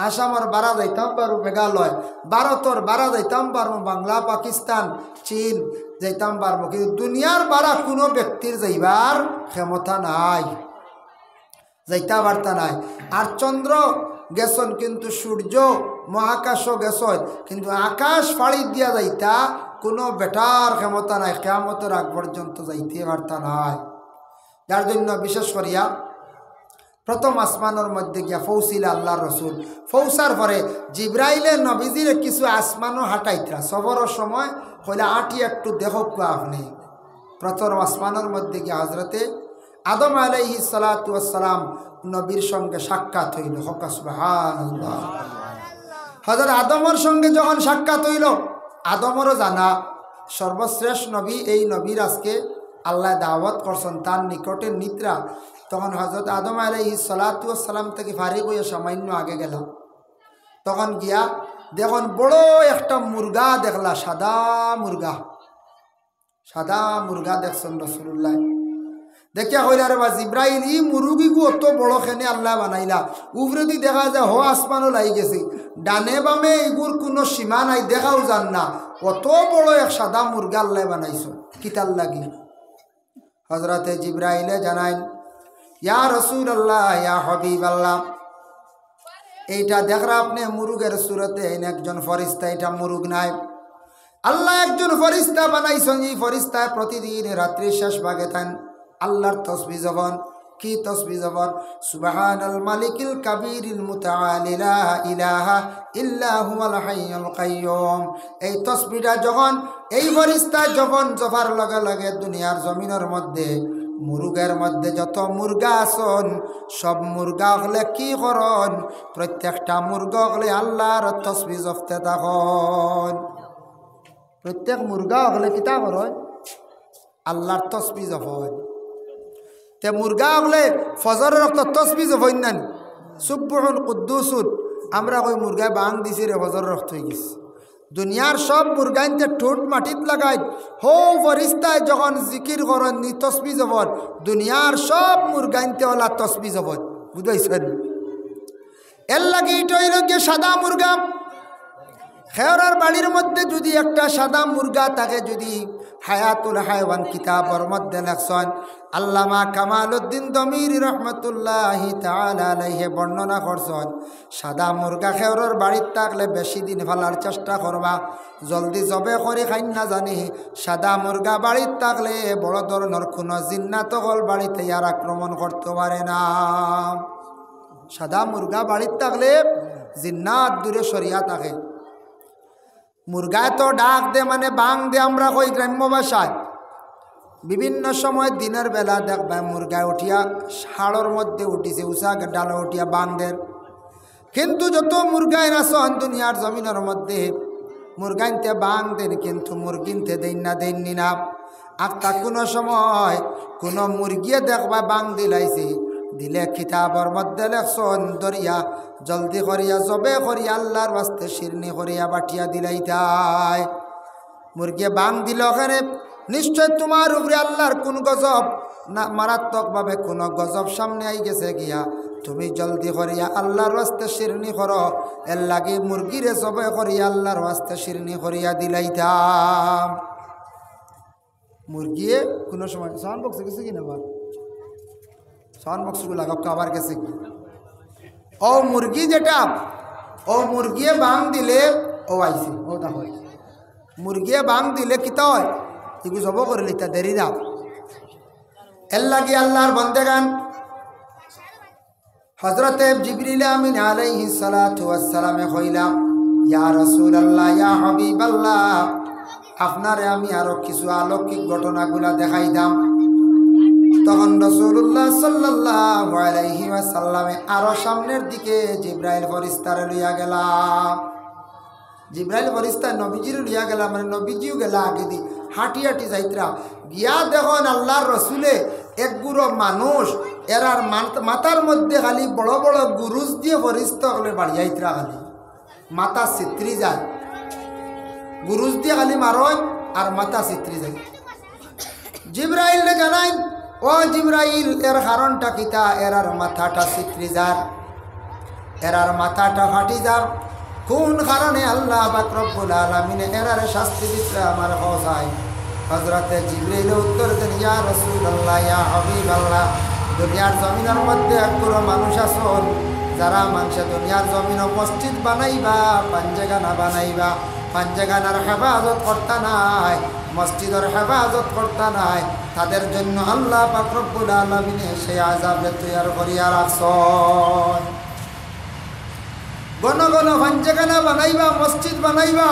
আসামর বারা যাইতাম পারবো, মেঘালয় ভারতর বারা যাইতাম পারবো, বাংলা পাকিস্তান চীন যাইতাম পারবো, কিন্তু দুনিয়ার বারা কোনো ব্যক্তির যাইবার ক্ষমতা নাই, যাইতা বার্তা নাই। আর চন্দ্র গেছন, কিন্তু সূর্য মহাকাশও গেছন, কিন্তু আকাশ ফাড়ি দিয়া যাইতা কোনো বেটার ক্ষমতা নাই, কিয়ামতের আগ পর্যন্ত যাইতে বার্তা নাই। যার জন্য বিশেষ করিয়া প্রথম আসমানের মধ্যে গিয়া ফৌসিল আল্লাহর রসুল। ফৌসার পরে জিব্রাইলে নবীজির কিছু আসমানও হাঁটাইতরা সবরের সময় হইলে আটি একটু দেখক আপনি। প্রথম আসমানের মধ্যে গিয়া হজরতে আদম আলাইহিস সালাতু ওয়াস সালাম নবীর সঙ্গে সাক্ষাৎ হইল। হক সুবহানাল্লাহ। হযরত আদমের সঙ্গে যখন সাক্ষাৎ হইল, আদমেরও জানা সর্বশ্রেষ্ঠ নবী, এই নবীর আজকে আল্লাহ দাওয়াত করছেন তার নিকটে নিদ্রা। তখন হযরত আদম আলাইহিস সালাতু ওয়াস সালাম থেকে ফারিক হইয়া সামান্য আগে গেল। তখন গিয়া দেখুন বড় একটা মুরগা দেখলা, সাদা মুরগা দেখছেন রাসূলুল্লাহ। দেখিয়া কইলা রে বা জিব্রাইল, ই মুরগিগু অত বড় খেনে আল্লাহ বানাইলা, উপরে দি দেখা যায় হ আসমানও লাই গেছে, ডানে বামে এগুর কোনো সীমা নাই, দেখাও যান না, অত বড় এক সাদা মুরগা আল্লাহ বানাইছ, কিতাল লাগি? হযরতে জিব্রাইলে জানাইন, ইয়া রাসূলুল্লাহ ইয়া হাবিবাল্লাহ, এইটা দেখরা আপনি মুরুগের সুরতে একজন ফরিস্তা, এটা মুরুগ নাই, আল্লাহ একজন ফরিস্তা বানাইছেন। এই ফরিস্তায় প্রতিদিন রাত্রি শেষ ভাগে থান আল্লাহর তসবিহ জবান। কি তসবিহ জবান? সুবহানাল মালিকিল কাবীরিল মুতাআলি লা ইলাহা ইল্লা হুয়াল হাইয়ুল কাইয়্যুম। এই তসবিহটা যখন এই ফরিস্তা যখন জবার লগে লগে দুনিয়ার জমিনের মধ্যে মুরুগের মধ্যে যত মুরগা আছেন সব মুরগা হলে কি করন? প্রত্যেকটা মুরগা হলে আল্লাহর তসবিহ জপতে থাকুন। প্রত্যেক মুরগা হলে কিতা করেন? আল্লাহর তসবিহ জপন। তে মুরগা হলে ফজরের রক্ত তসবিহ জপন না সুবহুন কুদ্দুসুন। আমরা কই মুরগায় বাং দিছি রে ফজরের রক্ত হয়ে গেছে। দুনিয়ার সব মুরগাইনতে ঠোঁট মাটিত লাগাই হো ফরিস্তায় যখন জিকির করেন নি তসবিহ জপন, দুনিয়ার সব মুরগাইনতে ওলা তসবিহ জপন। বুঝাইছেন? এর লাগে এটা হইল গিয়ে সাদা মুরগা। খেয়রার বাড়ির মধ্যে যদি একটা সাদা মুরগা থাকে, যদি হায়াতুল হায়ওয়ান কিতাবর মধ্যে লেখছেন আল্লামা কামালউদ্দিন দমিরি রহমতুল্লাহি তাআলা আলাইহি বর্ণনা করছেন, সাদা মুরগা খেয়রার বাড়ির থাকলে বেশি দিন ফেলার চেষ্টা করবা, জলদি জবে করে খাই না জানি। সাদা মুরগা বাড়ির থাকলে বড় ধরনের কোনো জিন্নাত হল বাড়িতে আর আক্রমণ করতে পারে না। সাদা মুরগা বাড়ির থাকলে জিন্নাত দূরে সরিয়া থাকে। মুরগায় তো ডাক দে মানে বাং দে, আমরা কই গ্রাম্য ভাষায়। বিভিন্ন সময় দিনের বেলা দেখবা মুরগায় উঠিয়া হাড়ের মধ্যে উঠিছে, উষা ডালে উঠিয়া বাং দের। কিন্তু যত মুরগায় আছেন দুনিয়ার জমিনের মধ্যে মুরগাইনতে বাং দেন, কিন্তু মুরগিনতে দেননি না। আত্মা কোনো সময় কোনো মুরগিয়ে দেখবা বাং দিলাইছে, দিলে কিতাবর মধ্যে লেখছেন দরিয়া জলদি করিয়া জবে করিয়া আল্লাহর বাস্তে শিরনি করিয়া বাটিয়া দিলাইতাই। মুরগি বাং দিল ওখানে নিশ্চয় তোমার উপরে আল্লাহর কোন গজব না মারাত্মকভাবে কোনো গজব সামনে আই গেছে গিয়া, তুমি জলদি করিয়া আল্লাহর বাস্তে শিরনি করো। এর লাগে মুরগিরে জবে করিয়া আল্লাহর বাস্তে শিরনি করিয়া দিলাইতাম। মুরগিয়ে কোনো সময় সাউন্ড বক্সে গেছে কিনা আবার সাউন্ড বক্সগুলো আবার গেছে কি? ও মুরগি যেটা ও মুরগিয়ে বাং দিলে ও আইসি ও দেখো মুরগিয়ে বাং দিলে কিতা হয়? এগুলো জব করে লিতা দেরি না। এর লাগে আল্লাহর বন্দেগান হযরতে জিবরিল আমিন আলাইহিস সালাতু ওয়াস সালামে কইলাম, ইয়া রাসূলুল্লাহ ইয়া হাবিবাল্লাহ, আপনারে আমি আরো কিছু অলৌকিক ঘটনাগুলা দেখাইতাম। তখন রাসূলুল্লাহ সাল্লাল্লাহু আলাইহি ওয়াসাল্লামে আরো সামনের দিকে জিবরাইল ফেরেশতারে লইয়া গেলাম। জিবরাইল ফেরেশতা নবীজির লইয়া গেলাম, মানে নবীজিও গেলা আগে দি হাঁটি হাঁটি যাইতরা গিয়া দেখুন আল্লাহর রসুলে এক গুঁড়ো মানুষ এরার মাথার মধ্যে খালি বড় বড় গুরুজ দিয়ে ফেরেশতা হলে বাড়ি যাইতরা, খালি মাথা চিত্রি যায়, গুরুজ দিয়ে খালি মারয় আর মাথা চিত্রি যায়। জিবরাইল জানাই, ও জিবরাইল এর কারণটা কিতা? এরার মাথাটা চিত্রি যার, এরার মাথাটা ফাটি যার, কোন কারণে আল্লাহ পাক রব্বুল আলামিন এরার শাস্তি দিতে আমার হসায়। হযরতে জিবরাইল উত্তর দেন, ইয়া রাসূলুল্লাহ ইয়া হাবিবাল্লাহ, দুনিয়ার জমিনের মধ্যে একগুলো মানুষ আছেন যারা মানুষে দুনিয়ার জমিন মসজিদ বানাইবা, পাঞ্জাগানা বানাইবা, পাঞ্জাগানার হেফাজত করতে নাই, মসজিদের হেফাজত করতে নাই, তাদের জন্য আল্লাহ পাক রব্বুল আলামিন সেই আযাবে তৈরি করিয়া রাখছেন। ঘন ঘন পাঞ্জাগানা বানাইবা, মসজিদ বানাইবা,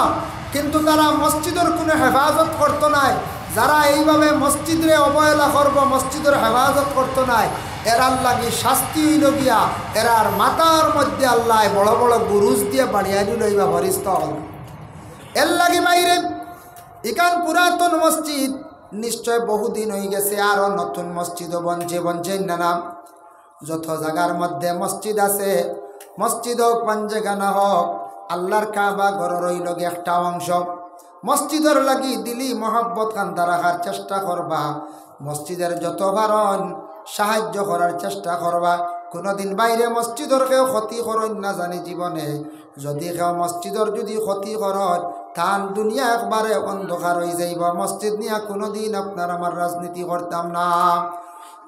কিন্তু তারা মসজিদের কোনো হেফাজত করতো নাই। যারা এইভাবে মসজিদে অবহেলা করব, মসজিদের হেফাজত করতো নাই, এরার লাগি শাস্তি হইল গিয়া এরার মাথার মধ্যে আল্লাহ বড় বড় গুরুজ দিয়ে বাড়িয়া লইবা ফেরেশতা হল। এর লাগে বাইরে ইকান পুরাতন মসজিদ নিশ্চয় বহুদিন হয়ে গেছে, আরও নতুন মসজিদও বনছে না। যত জায়গার মধ্যে মসজিদ আছে, মসজিদ হোক পাঞ্জাগানা হোক, আল্লাহর কাবা ঘর রইল একটা অংশ। মসজিদের লাগি দিলি মহব্বত কান্দা রাখার চেষ্টা করবা, মসজিদের যত বারণ সাহায্য করার চেষ্টা করবা। কোনোদিন বাইরে মসজিদের কেউ ক্ষতি করেন না জানি জীবনে, যদি কেউ মসজিদের যদি ক্ষতি করেন তার দুনিয়া একবারে অন্ধকার হয়ে যাইব। মসজিদ নিয়ে কোনোদিন আপনার আমার রাজনীতি করতাম না।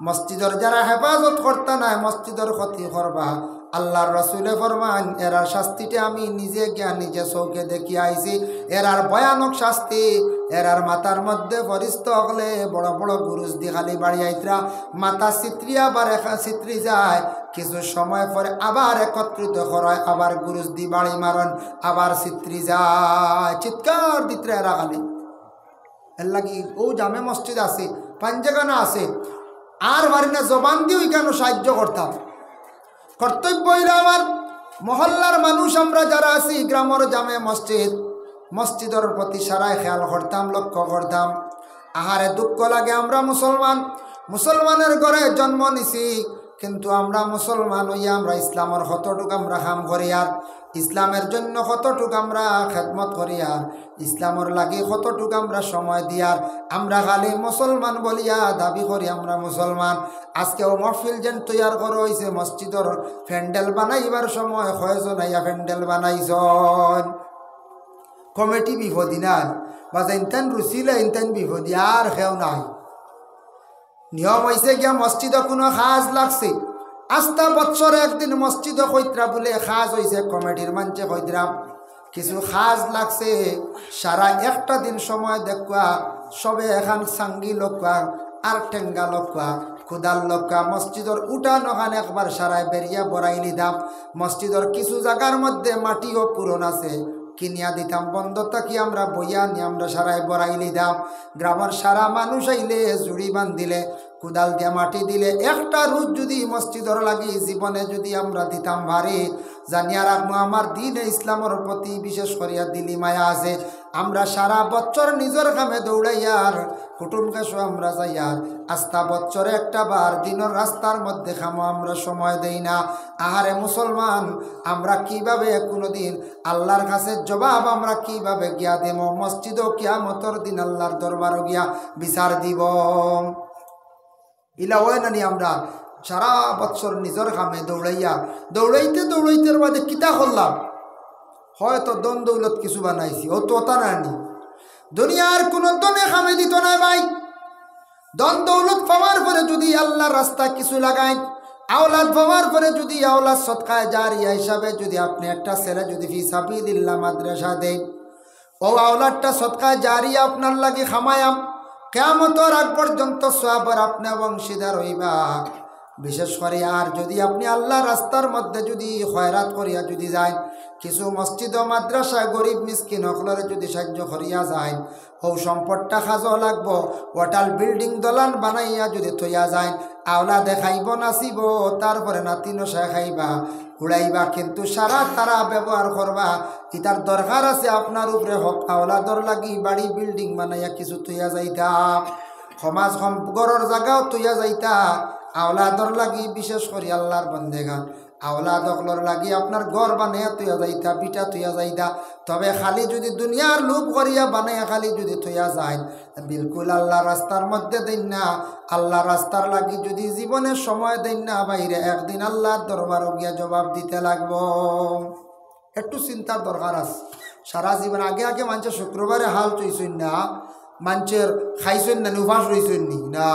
মসজিদের যারা হেফাজত করতে নাই, মসজিদের ক্ষতি করবা, আল্লাহর রসুলে ফরমান এরার শাস্তিটা আমি নিজে গিয়া নিজে চৌকে দেখি আইছি। এরার ভয়ানক শাস্তি, এরার মাথার মধ্যে ফরিস্ত হলে বড় বড় গুরুজ দি খালি বাড়ি আইতরা মাথা চিত্রি আবার চিত্রি যায়, কিছু সময় পরে আবার একত্রিত করায়, আবার গুরুজ দি বাড়ি মারন, আবার চিত্রি যায়, চিৎকার দিত্রে এরা খালি। এর লাগি ও জামে মসজিদ আছে, পাঞ্জাগানা আছে, আর বাড়ি না জবান দিয়ে কেন সাহায্য করতাম। কর্তব্য হইল আমার মহল্লার মানুষ আমরা যারা আছি গ্রামের জামে মসজিদ, মসজিদের প্রতি সারাই খেয়াল করতাম, লক্ষ্য করতাম। আহারে দুঃখ লাগে, আমরা মুসলমান, মুসলমানের ঘরে জন্ম নিছি, কিন্তু আমরা মুসলমান হইয়া আমরা ইসলামের কতটুকু আমরা কাম করি, আর ইসলামের জন্য কতটুকু আমরা খেদমত করি, আর ইসলামের লাগে কতটুকু আমরা সময় দিয়ার। আমরা খালি মুসলমান বলিয়া দাবি করি আমরা মুসলমান। আজকেও মহফিল যেন তৈয়ার করা হয়েছে, মসজিদের প্যান্ডেল বানাইবার সময় কয়জন আইয়া প্যান্ডেল বানাইছন, কমিটি বিপদী নাই বা ইনতেন রুচিলে ইনতেন বিপদী, আর কেউ নাই। নিয়ম হয়েছে গিয়া মসজিদে কোনো খাজ লাগছে, আস্তা বছরে একদিন মসজিদে কইত্রা বলে খাজ হয়েছে, কমিটির মানছে কইত্রা কিছু খাজ লাগছে, সারা একটা দিন সময় দেখুয়া সবে এখান সাঙ্গি লোকা আর ঠেঙ্গা লোকা খুদার লোকা মসজিদর উঠান ওখানে একবার সারায় বেরিয়া বড়াইলি দাম। মসজিদর কিছু জায়গার মধ্যে মাটিও পুরন আছে, কিনিয়া দিতাম, বন্ধ থাকি আমরা বইয়া নিয়ে আমরা সারায় বড়াইলি দাম। গ্রামের সারা মানুষ আইলে জুড়ি বান্ধিলে কুদাল দিয়া মাটি দিলে একটা রুজ যদি মসজিদর লাগি জীবনে যদি আমরা দিতাম ভারী, জানিয়া রাখবো আমার দিন ইসলামের প্রতি বিশেষ করিয়া দিলি মায়া আছে। আমরা সারা বছর নিজের কামে দৌড়াইয়ার কুটুম কাশো আমরা যাইয়ার, আস্তা বছরে একটা বার দিনের রাস্তার মধ্যে খামো আমরা সময় দেই না। আহারে মুসলমান, আমরা কিভাবে কোনোদিন আল্লাহর কাছে জবাব আমরা কিভাবে গিয়া দেব? মসজিদও কিয়ামতের দিন আল্লাহর দরবারও গিয়া বিচার দিব। ইলা হয় নানি আমরা সারা বছর নিজের কামে দৌড়াইয়া দৌড়াইতে দৌড়াইতে বাদে কিতা করলাম, হয়তো দন দৌলত কিছু বানাইছি, ও তো ওটা নানি দুনিয়ার কোনো দনে কামে দিত না ভাই। দন দৌলত পাওয়ার পরে যদি আল্লাহর রাস্তা কিছু লাগাই, আওলাদ পাওয়ার পরে যদি আওলাদ সদকায়ে জারিয়া হিসাবে যদি আপনি একটা ছেলে যদি ফি সাবিলিল্লাহ মাদ্রাসা দেন, ও আওলাদটা সদকায়ে জারিয়া আপনার লাগি খামায়াম, কিয়ামতের আগ পর্যন্ত সওয়াবের আপনি অংশীদার হইবা। বিশেষ করে আর যদি আপনি আল্লাহর রাস্তার মধ্যে যদি খয়রাত করিয়া যদি যায়, কিছু মসজিদ ও মাদ্রাসা গরিব মিসকিন সকলের যদি সাহায্য করিয়া যায়, ও সম্পদটা খাজো লাগবো, হোটেল বিল্ডিং দলান বানাইয়া যদি থইয়া যায়, আওলা দেখাইব নাচিব, তারপরে নাতি নশা খাইবা উড়াইবা, কিন্তু সারা তারা ব্যবহার করবা। ইতার দরকার আছে আপনার উপরে হক আওলাদর লাগি বাড়ি বিল্ডিং বানাইয়া কিছু থইয়া যাইতা, সমাজ গড়র জায়গাও থইয়া যাইতা, আওলাদর লাগি বিশেষ করি আল্লাহর বন্দেগান আওলাদ অকলর লাগি আপনার ঘর বানাইয়া তুইয়া যাইতা, বিটা তুইয়া যাইতা। তবে খালি যদি দুনিয়ার লোভ করিয়া বানাইয়া খালি যদি তুইয়া যায়, বিলকুল আল্লাহ রাস্তার মধ্যে দেন না, আল্লাহ রাস্তার লাগি যদি জীবনের সময় দেন না, বাইরে একদিন আল্লাহর দরবার গিয়া জবাব দিতে লাগবো। একটু চিন্তার দরকার আছে। সারা জীবন আগে আগে মানুষের শুক্রবারে হাল চইছেন না, মানুষের খাইছেন না, উপাস রইছেন নি না।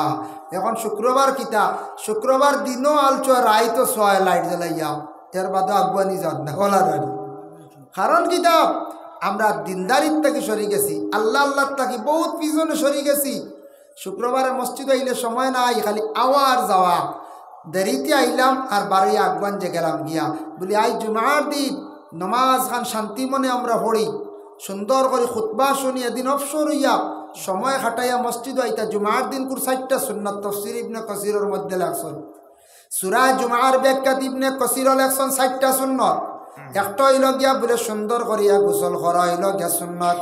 এখন শুক্রবার কিতা, শুক্রবার দিনও আলচো, রায় তো ছয় লাইট জ্বালাইয়া, এর বাদে আগুয়ানি যান না ওলা রানি। কারণ কিতা, আমরা দিনদারির থেকে সরি গেছি, আল্লাহ আল্লাহর থাকি বহুত পিছনে সরি গেছি। শুক্রবারে মসজিদ আইলে সময় নাই, খালি আওয়ার যাওয়া, দেরিতে আইলাম আর বারোই আগুয়ান যে গেলাম গিয়া বলি আই জুমার দিন নমাজ খান শান্তি মনে আমরা পড়ি, সুন্দর করে খুতবা শুনি, এদিন অবসর হইয়া সময় খাটাইয়া মসজিদ আইতা। জুমার দিন কুর 4টা সুন্নাত তাফসীর ইবনে কাসিরের মধ্যে লেখছেন, সূরা জুমার ব্যাখ্যা ইবনে কাসির লেখছেন 4টা সুন্নাত। একটা হইল গিয়া বলে সুন্দর করিয়া গোসল করা হইল গিয়া সুন্নাত,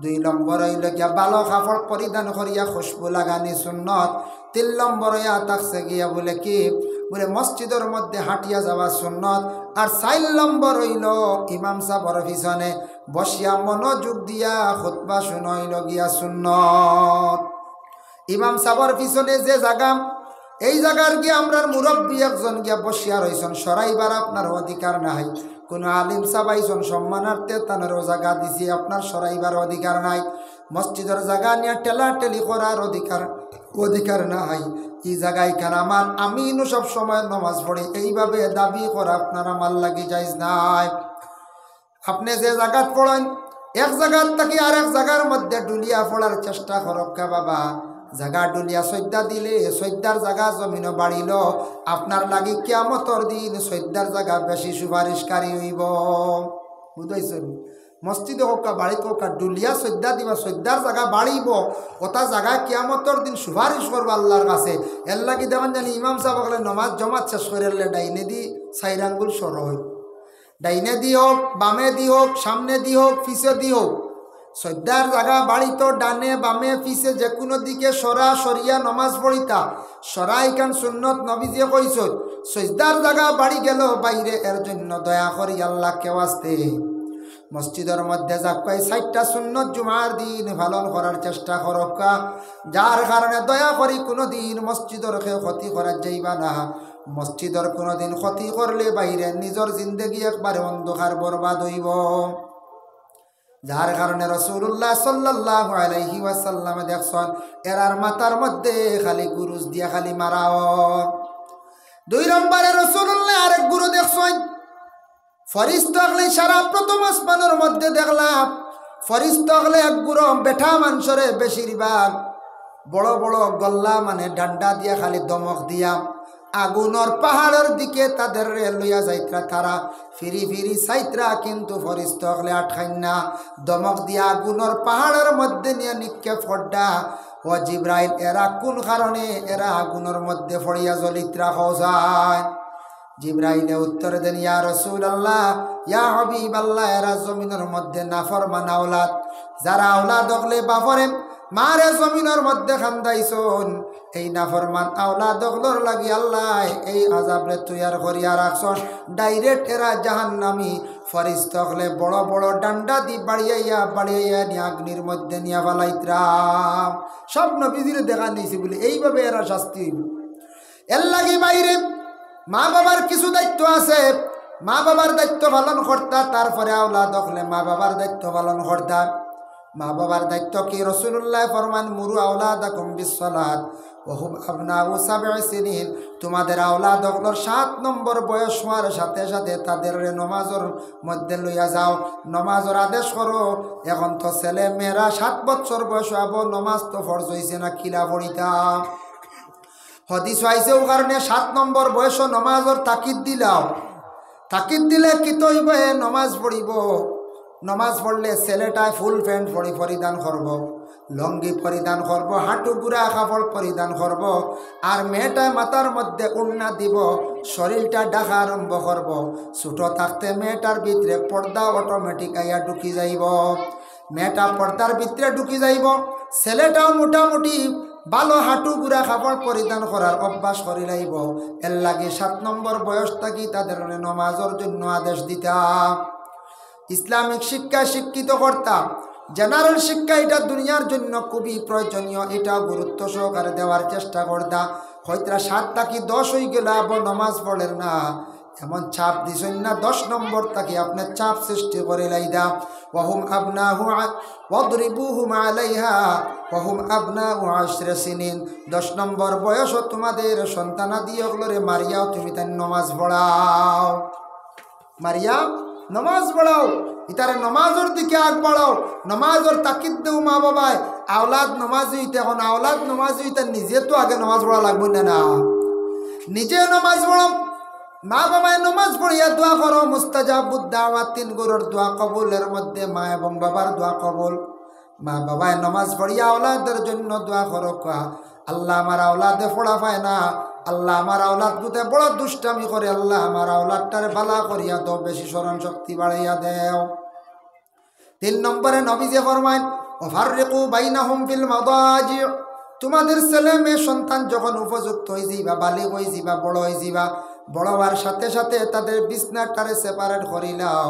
2 নম্বর হইল গিয়া ভালো কাপড় পরিধান করিয়া খুশবু লাগানি সুন্নাত, 3 নম্বর হইয়া থাকছে গিয়া বলে কি বলে মসজিদের মধ্যে হাঁটিয়া যাওয়া সুন্নাত, আর 4 নম্বর হইল ইমাম সাহেবের পিছনে বসিয়া মনোযোগ দিয়া খুতবা শুনা হইল গিয়া সুন্নাত। ইমাম সাহেবের পিছনে যে জায়গা, এই জায়গার গিয়া আমরার মুরব্বী একজন গিয়া বসিয়া রইছেন, সরাইবার আপনার অধিকার নাই। কোনো আলিম সাহেব আইছেন সম্মানার্থে, তানেরও জায়গা দিছি, আপনার সরাইবার অধিকার নাই। মসজিদের জায়গা নিয়ে টেলাটেলি করার অধিকার অধিকার নাই। এই জায়গায় কেন আমার আমিনও সব সময় নামাজ পড়ি এইভাবে দাবি করা আপনার আমার লাগি যাইজ নাই। আপনি যে জায়গাত পড়েন এক জায়গার থেকে আরেক জায়গার মধ্যে ডুলিয়া পড়ার চেষ্টা করক্কা বাবা। জায়গা ডুলিয়া সৈদ্যা দিলে সৈদ্যার জায়গা জমিনও বাড়িল, আপনার লাগি কিয়ামতর দিন সৈদ্যার জায়গা বেশি সুপারিশকারী হইব। বুঝাইছেন? মসজিদে হোক বাড়িতে হোক ডুলিয়া সৈদ্যা দিবা, সৈদ্যার জায়গা বাড়িব, ওটা জায়গা কিয়ামতর দিন সুপারিশ করবো আল্লাহর কাছে। এর লাগি দেখেন জানি ইমাম সাহেব বলে নমাজ জমাত শেষ করে ডাইনে দি চাইর আঙ্গুল সর হয়, ডাইনে দি হোক বামে দি হোক সামনে দি হোক পিছে দি হোক, সৈদ্যার জায়গা বাড়িত ডানে বামে পিছে যে কোনো দিকে সরা সরিয়া নমাজ পড়িতা সরাই কান সুন্নত নবীজিয়ে কইছ। সৈদ্যার জায়গা বাড়ি গেল বাইরে, এর জন্য দয়া করি আল্লাহ কেউ আসতে মসজিদের মধ্যে যাকাই 60টা সুন্নত জুমার দিন পালন করার চেষ্টা করক্কা, যার কারণে দয়া করি কোনো দিন মসজিদের কেউ ক্ষতি করার যাইবা না। মসজিদের কোনো দিন ক্ষতি করলে বাইরে নিজের জিন্দগি একবারে অন্ধকার বরবাদ হইব। যার কারণে রাসূলুল্লাহ সাল্লাল্লাহু আলাইহি ওয়াসাল্লাম দেখছেন এরার মাথার মধ্যে খালি গুরুজ দিয়া খালি মারাও। 2 নম্বরে রাসূলুল্লাহ আরেক গুরু দেখছেন ফরিস্তা হলে সারা প্রথম আসমানের মধ্যে দেখলাম ফরিস্তা হলে এক গুরু বেঠা মানুষরে বেশিরভাগ বড় বড় গল্লা মানে ডান্ডা দিয়া খালি দমক দিয়া আগুনের পাহাড়ের দিকে তাদের লইয়া যাইত্রা, তারা ফিরি ফিরি সাইত্রা কিন্তু ফরিস্তা হলে আটখাইন না, দমক দিয়া আগুনের পাহাড়ের মধ্যে নিয়ে নিক্ষেপ করডা। ও জিব্রাইল এরা কোন কারণে এরা আগুনের মধ্যে ফড়িয়া জ্বলিত্রা যায়? জিব্রাইলে উত্তর দেন ইয়া রাসূলুল্লাহ ইয়া হাবিবাল্লাহ এরা জমিনের মধ্যে নাফরমান আওলাদ, যারা আওলাদ হলে বাপরে মারে জমিনের মধ্যে খান্দাইছন, এই নাফরমান আওলাদ হলর লাগি আল্লাহ এই আযাবরে তৈয়ার করিয়া রাখছন। ডাইরেক্ট এরা জাহান্নামী ফরিস্তা হলে বড় বড় ডান্ডা দি বাড়িয়াইয়া বাড়িয়াইয়া নিয়ে অগ্নির মধ্যে নিয়া ফালাইত্রাম। সব নবীজিরে দেখা নিয়েছি বলে এইভাবে এরা শাস্তি হইব। এর লাগি বাইরে মা বাবার কিছু দায়িত্ব আছে, মা বাবার দায়িত্ব পালন করতা, তারপরে আওলাদ হলে মা বাবার দায়িত্ব পালন করতা। মা বাবার দায়িত্ব কি? রাসূলুল্লাহ ফরমান মুরু আওলাদাকুম বিসসালাত ওয়া হুম আবনাউ 7 সিনিন, তোমাদের আওলাদ হলর 7 নম্বর বয়স হওয়ার সাথে সাথে তাদের নমাজের মধ্যে লইয়া যাও, নমাজের আদেশ করো। এখন তো ছেলে মেয়েরা 7 বছর বয়স হব, নমাজ তো ফরজ হইছে না, কিলা পড়িতাম। হদিস আইছে ও কারণে 7 নম্বর বয়স নমাজের তাকিদ দিলাও, তাকিদ দিলে কি তৈব নমাজ পড়িব। নমাজ পড়লে ছেলেটায় ফুল প্যান্ট পরিধান করব, লঙ্গি পরিধান করব, হাঁটু গুড়া কাপড় পরিধান করব, আর মেয়েটায় মাথার মধ্যে উড়না দিব, শরীরটা ঢাকা আরম্ভ করব। ছোট থাকতে মেয়েটার ভিতরে পর্দা অটোমেটিক আইয়া ঢুকি যাইব, মেয়েটা পর্দার ভিতরে ঢুকি যাইব। ছেলেটাও মোটামুটি ভালো হাঁটু গুড়া কাপড় পরিধান করার অভ্যাস করি লাইব। এর লাগে 7 নম্বর বয়স থাকি তাদের নমাজের জন্য আদেশ দিতাম। ইসলামিক শিক্ষা শিক্ষিত করতাম, জেনারেল শিক্ষা এটা দুনিয়ার জন্য খুবই প্রয়োজনীয়, এটা গুরুত্ব সহকারে দেওয়ার চেষ্টা করতাম। হয়তো 7 থাকি 10 হয়ে গেলে আবার নমাজ পড়েন না, এমন চাপ দিছেন না 10 নম্বর থাকি আপনার চাপ সৃষ্টি করে লাইদা। ওয়াহুম আবনাহু ওয়াদরিবুহুম আলাইহা ওয়াহুম আবনাহু 10 সিনিন, 10 নম্বর বয়স তোমাদের সন্তানাদি ওগুলোরে মারিয়াও তুমি তার নমাজ পড়াও, মারিয়া নমাজ পড়াও, ইতারে নমাজের দিকে আগ বাড়াও, নমাজের তাকিদ দেও মা বাবায়। আওলাদ নমাজ হইতে এখন আওলাদ নমাজ হইতে নিজে তো আগে নমাজ পড়া লাগবে না, না নিজে নমাজ পড়ো, মা বাবায় নমাজ পড়িয়া দোয়া করো। মুস্তাজাবুদ দাওয়াত 3 গুরুর দোয়া কবুলের মধ্যে মা এবং বাবার দোয়া কবুল। মা বাবায় নমাজ পড়িয়া আওলাদের জন্য দোয়া করো, আল্লাহ আমার আওলাদে পড়া পায় না, আল্লাহ আমার আওলাদ গুতে বড় দুষ্টামি করে, আল্লাহ আমার আওলাদটারে ভালা করিয়া দাও, বেশি স্মরণ শক্তি বাড়াইয়া দেও। 3 নম্বরে নবীজি ফরমায় ওয়াফাররিকু বাইনাহুম ফিল মাদাজি, তোমাদের ছেলে মেয়ে সন্তান যখন উপযুক্ত হয়ে যাইবা, বালিগ হয়ে যাইবা, বড় হয়ে যাইবা, বড় হওয়ার সাথে সাথে তাদের বিছনাটারে সেপারেট করিলাও।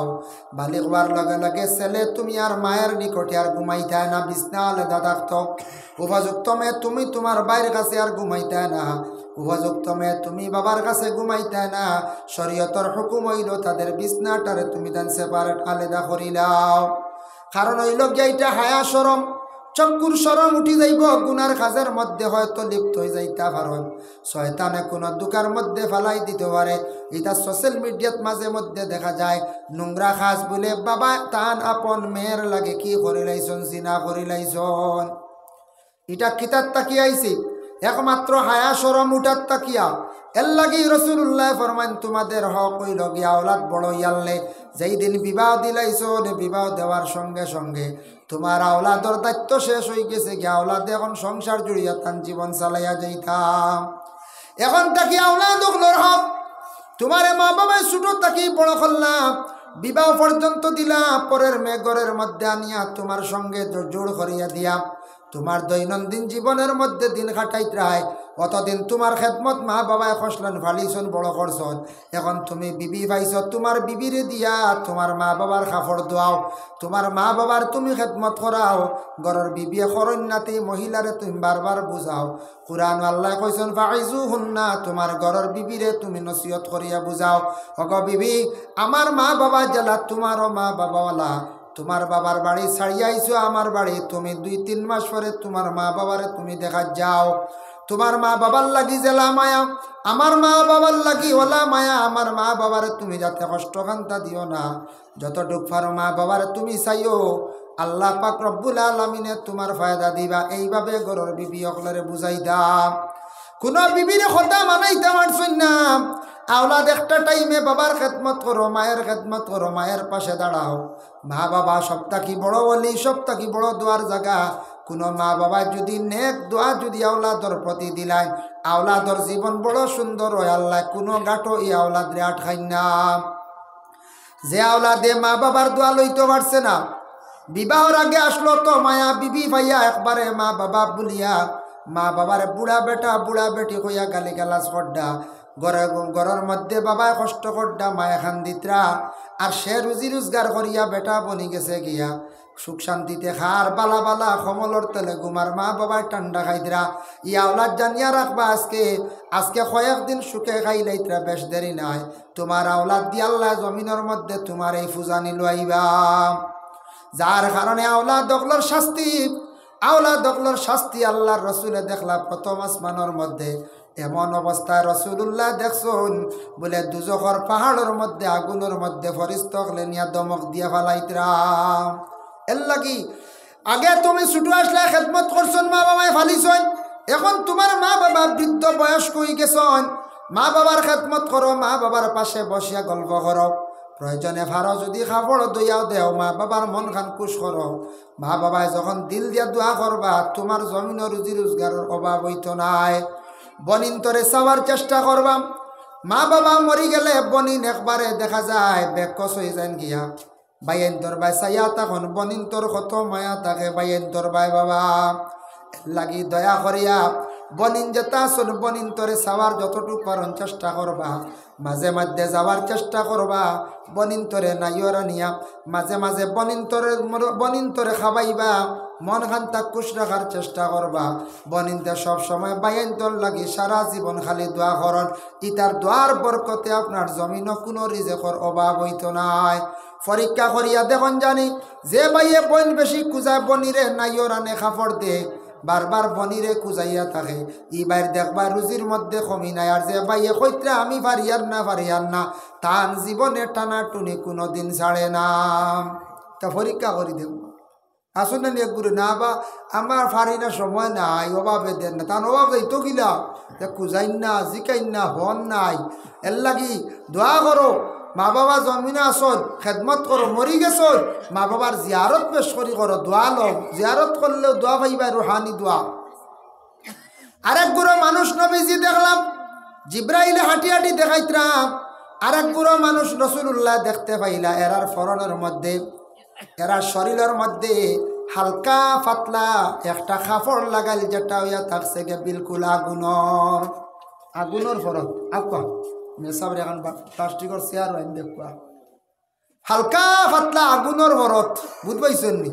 বালিগ হওয়ার লগে লগে ছেলে তুমি আর মায়ের নিকটে আর ঘুমাইতে না, বিছনা আলাদা থাকতো। উপযুক্ত মেয়ে তুমি তোমার বাইরের কাছে আর ঘুমাইতে না, উপযুক্ত মেয়ে তুমি বাবার কাছে ঘুমাইতে না। শরীয়তর হুকুম হইল তাদের বিছনাটারে তুমি দেন সেপারেট আলাদা করিলাও। কারণ হইল গিয়ে এটা হায়া শরম, চক্ষুর শরম উঠি যাইব, গুনার কাজের মধ্যে হয়তো লিপ্ত হয়ে যাইতে পারেন, শয়তানে কোনো দুকার মধ্যে ফালাই দিতে পারে। এটা সোশ্যাল মিডিয়াত মাঝে মধ্যে দেখা যায় নোংরা কাজ বলে বাবা তান আপন মেয়ের লাগে কি করিলাইছন, জিনা করিলাইছন। এটা কিতার তাকিয়া আইছি একমাত্র হায়া শরম উঠার তাকিয়া। এর লাগি রাসূলুল্লাহ ফরমান তোমাদের হক হইল গিয়া আওলাদ বড় ইয়াল্লে, যেই দিন বিবাহ দিলাইছন বিবাহ দেওয়ার সঙ্গে সঙ্গে তোমার আওলাদর দায়িত্ব শেষ হয়ে গেছে গিয়া, আওলাদ এখন সংসার জুড়িয়া তান জীবন চালাইয়া যাইতাম। এখন তাকি আওলাদ হক তোমার মা বাবায় ছোট তাকি বড় করলাম, বিবাহ পর্যন্ত দিলা, পরের মেঘরের মধ্যে আনিয়া তোমার সঙ্গে জোড় করিয়া দিয়া তোমার দৈনন্দিন জীবনের মধ্যে দিন কাটাইত রায়। অতদিন তোমার খেদমত মা বাবায় খসলেন ফালিছন বড় করছন, এখন তুমি বিবি পাইছ, তোমার বিবিরে দিয়া তোমার মা বাবার কাপড় দোয়াও, তোমার মা বাবার তুমি খেদমত করাও, ঘরের বিবিয়ে করন্যাতি মহিলারে তুমি বারবার বুঝাও। কুরআন আল্লাহ কইছেন ফাইজুহুন্না, তোমার ঘরের বিবিরে তুমি নসিহত করিয়া বুঝাও। অগ বিবি আমার মা বাবা জেলা তোমারও মা বাবাওয়ালা, তোমার বাবার বাড়ি ছাড়িয়ে আইছো আমার বাড়ি, তুমি 2-3 মাস পরে তোমার মা বাবারে তুমি দেখা যাও। তোমার মা বাবার লাগি জেলা মায়া, আমার মা বাবার লাগি ওলা মায়া, আমার মা বাবারে তুমি যাতে কষ্ট কান্তা দিও না, যতটুক পারো মা বাবারে তুমি চাইও, আল্লাহ পাক রব্বুল আলামিনে তোমার ফায়দা দিবা। এইভাবে ঘরের বিবি অকলরে বুঝাই দাও। কোনো বিবিরে কথা মানাইতে পারছই না, আওলাদ একটা টাইমে বাবার খেদমত করো, মায়ের খেদমত করো, মায়ের পাশে দাঁড়াও। মা বাবা সবটা কি বড় বলি, সবটা কি বড় দোয়ার জায়গা। কোনো মা বাবা যদি নেক দোয়া যদি আওলাদর প্রতি দিলাই, আওলাদর জীবন বড় সুন্দর হয়। আল্লাহ কোনো গাটো এই আওলাদরে আটকাই না। যে আওলাদে মা বাবার দোয়া লইতে পারছে না, বিবাহর আগে আসলো তো মায়া বিবি ভাইয়া একবারে মা বাবা বলিয়া, মা বাবারে বুড়া বেটা বুড়া বেটি হইয়া গালি গালাজ করডা, ঘরের মধ্যে বাবায় কষ্ট করডা, মায়া খান দিতরা, আর সে রুজি রোজগার করিয়া বেটা বনি গেছে গিয়া সুখ শান্তিতে খার বালা বালা কমলর তেলে ঘুমার মা বাবায় ঠান্ডা খাইতরা। ই আওলাদ জানিয়া রাখবা আজকে কয়েকদিন সুখে খাইলাইতরা, বেশ দেরি নাই তোমার আওলাদ দিয়ে আল্লাহ জমিনের মধ্যে তোমার এই ফুজানি লইবা। যার কারণে আওলাদ দখলর শাস্তি আল্লাহর রসুলে দেখলা প্রথম আসমানের মধ্যে এমন অবস্থায় রসুল্লাহ দেখছুন বলে দুজখর পাহাড়ের মধ্যে আগুনের মধ্যে ফরিস্তকলে নিয়া দমক দিয়া ফালাইতরাম। এর লাগি আগে তুমি ছুটু আসলে খেদমত করছন, মা বাবায় ফালিছন, এখন তোমার মা বাবা বৃদ্ধ বয়স্ক হয়ে গেছন, মা বাবার খেদমত করো, মা বাবার পাশে বসিয়া গল্প করো, প্রয়োজনে ভারো যদি খাবড় দইয়াও দেও, মা বাবার মন খান খুশ করো। মা বাবায় যখন দিল দিয়া দোয়া করবা, তোমার জমিন রুজি রোজগারের অভাব হইতো নাই। বনিন্তরে চাওয়ার চেষ্টা করবা। মা বাবা মরি গেলে বনিন একবারে দেখা যায় বেকস হয়ে যান গিয়া, বাইয়েন্তর বাই চাইয়া তখন বনিন্তর কত মায়া থাকে বাইয়েন্তর বাই বাবা লাগি দয়া করিয়া বনিন যেটা আসল বনিন্তরে চাওয়ার যতটুকু পারন চেষ্টা করবা, মাঝে মাঝে যাওয়ার চেষ্টা করবা, বনিন্তরে নাইয়রা নিয়া মাঝে মাঝে বনিন্তরে খাবাইবা, মন খান তাক খুশ রাখার চেষ্টা করবা। বনিনতে সব সময় বাইন্তর লাগি সারা জীবন খালি দোয়া করন, ইতার দোয়ার বরকতে আপনার জমিন কোনো রিজেকর অভাব হইতো নাই। পরীক্ষা করিয়া দেখুন জানি যে বাইয়ে বন বেশি কুজায় বনিরে নাইয়রা নে খাফড় দে, বারবার বনিরে কুজাইয়া থাকে, ই বাইর দেখবা রুজির মধ্যে কমি নাই। আর যে বাইয়ে কইত্রে আমি পারিয়ার না তান জীবনে টানা টুনি কোনো দিন ছাড়ে না। তা পরীক্ষা করি দেব আসুন না গুরু না বা আমার ফারি না সময় নাই, অভাবে দেন না, তার অভাব যাইতো গিলা কুজাইন না জিকাইন না হন নাই। এর লাগি দোয়া করো, মা বাবা জমিনে আসন খেদমত করো, মরি গেছন মা বাবার জিয়ারত পেশ করি করো, দোয়া লও, জিয়ারত করলেও দোয়া পাইবা, রুহানি দোয়া। আরেক গুরো মানুষ নবীজি দেখলাম জিব্রাইলে হাঁটি হাঁটি দেখাইতরাম, আরেক গুরো মানুষ রাসূলুল্লাহ দেখতে পাইলা, এরার ফরনের মধ্যে এরার শরীরের মধ্যে হালকা পাতলা একটা কাপড় লাগাইল, যেটা হইয়া থাকছে গে বিলকুল আগুনের ফরন। আকুয়া মেসাবরে এখন প্লাস্টিকের চেয়ার আইন দেখুয়া, হালকা পাতলা আগুনের ফরত, বুঝ পাইছেন নি?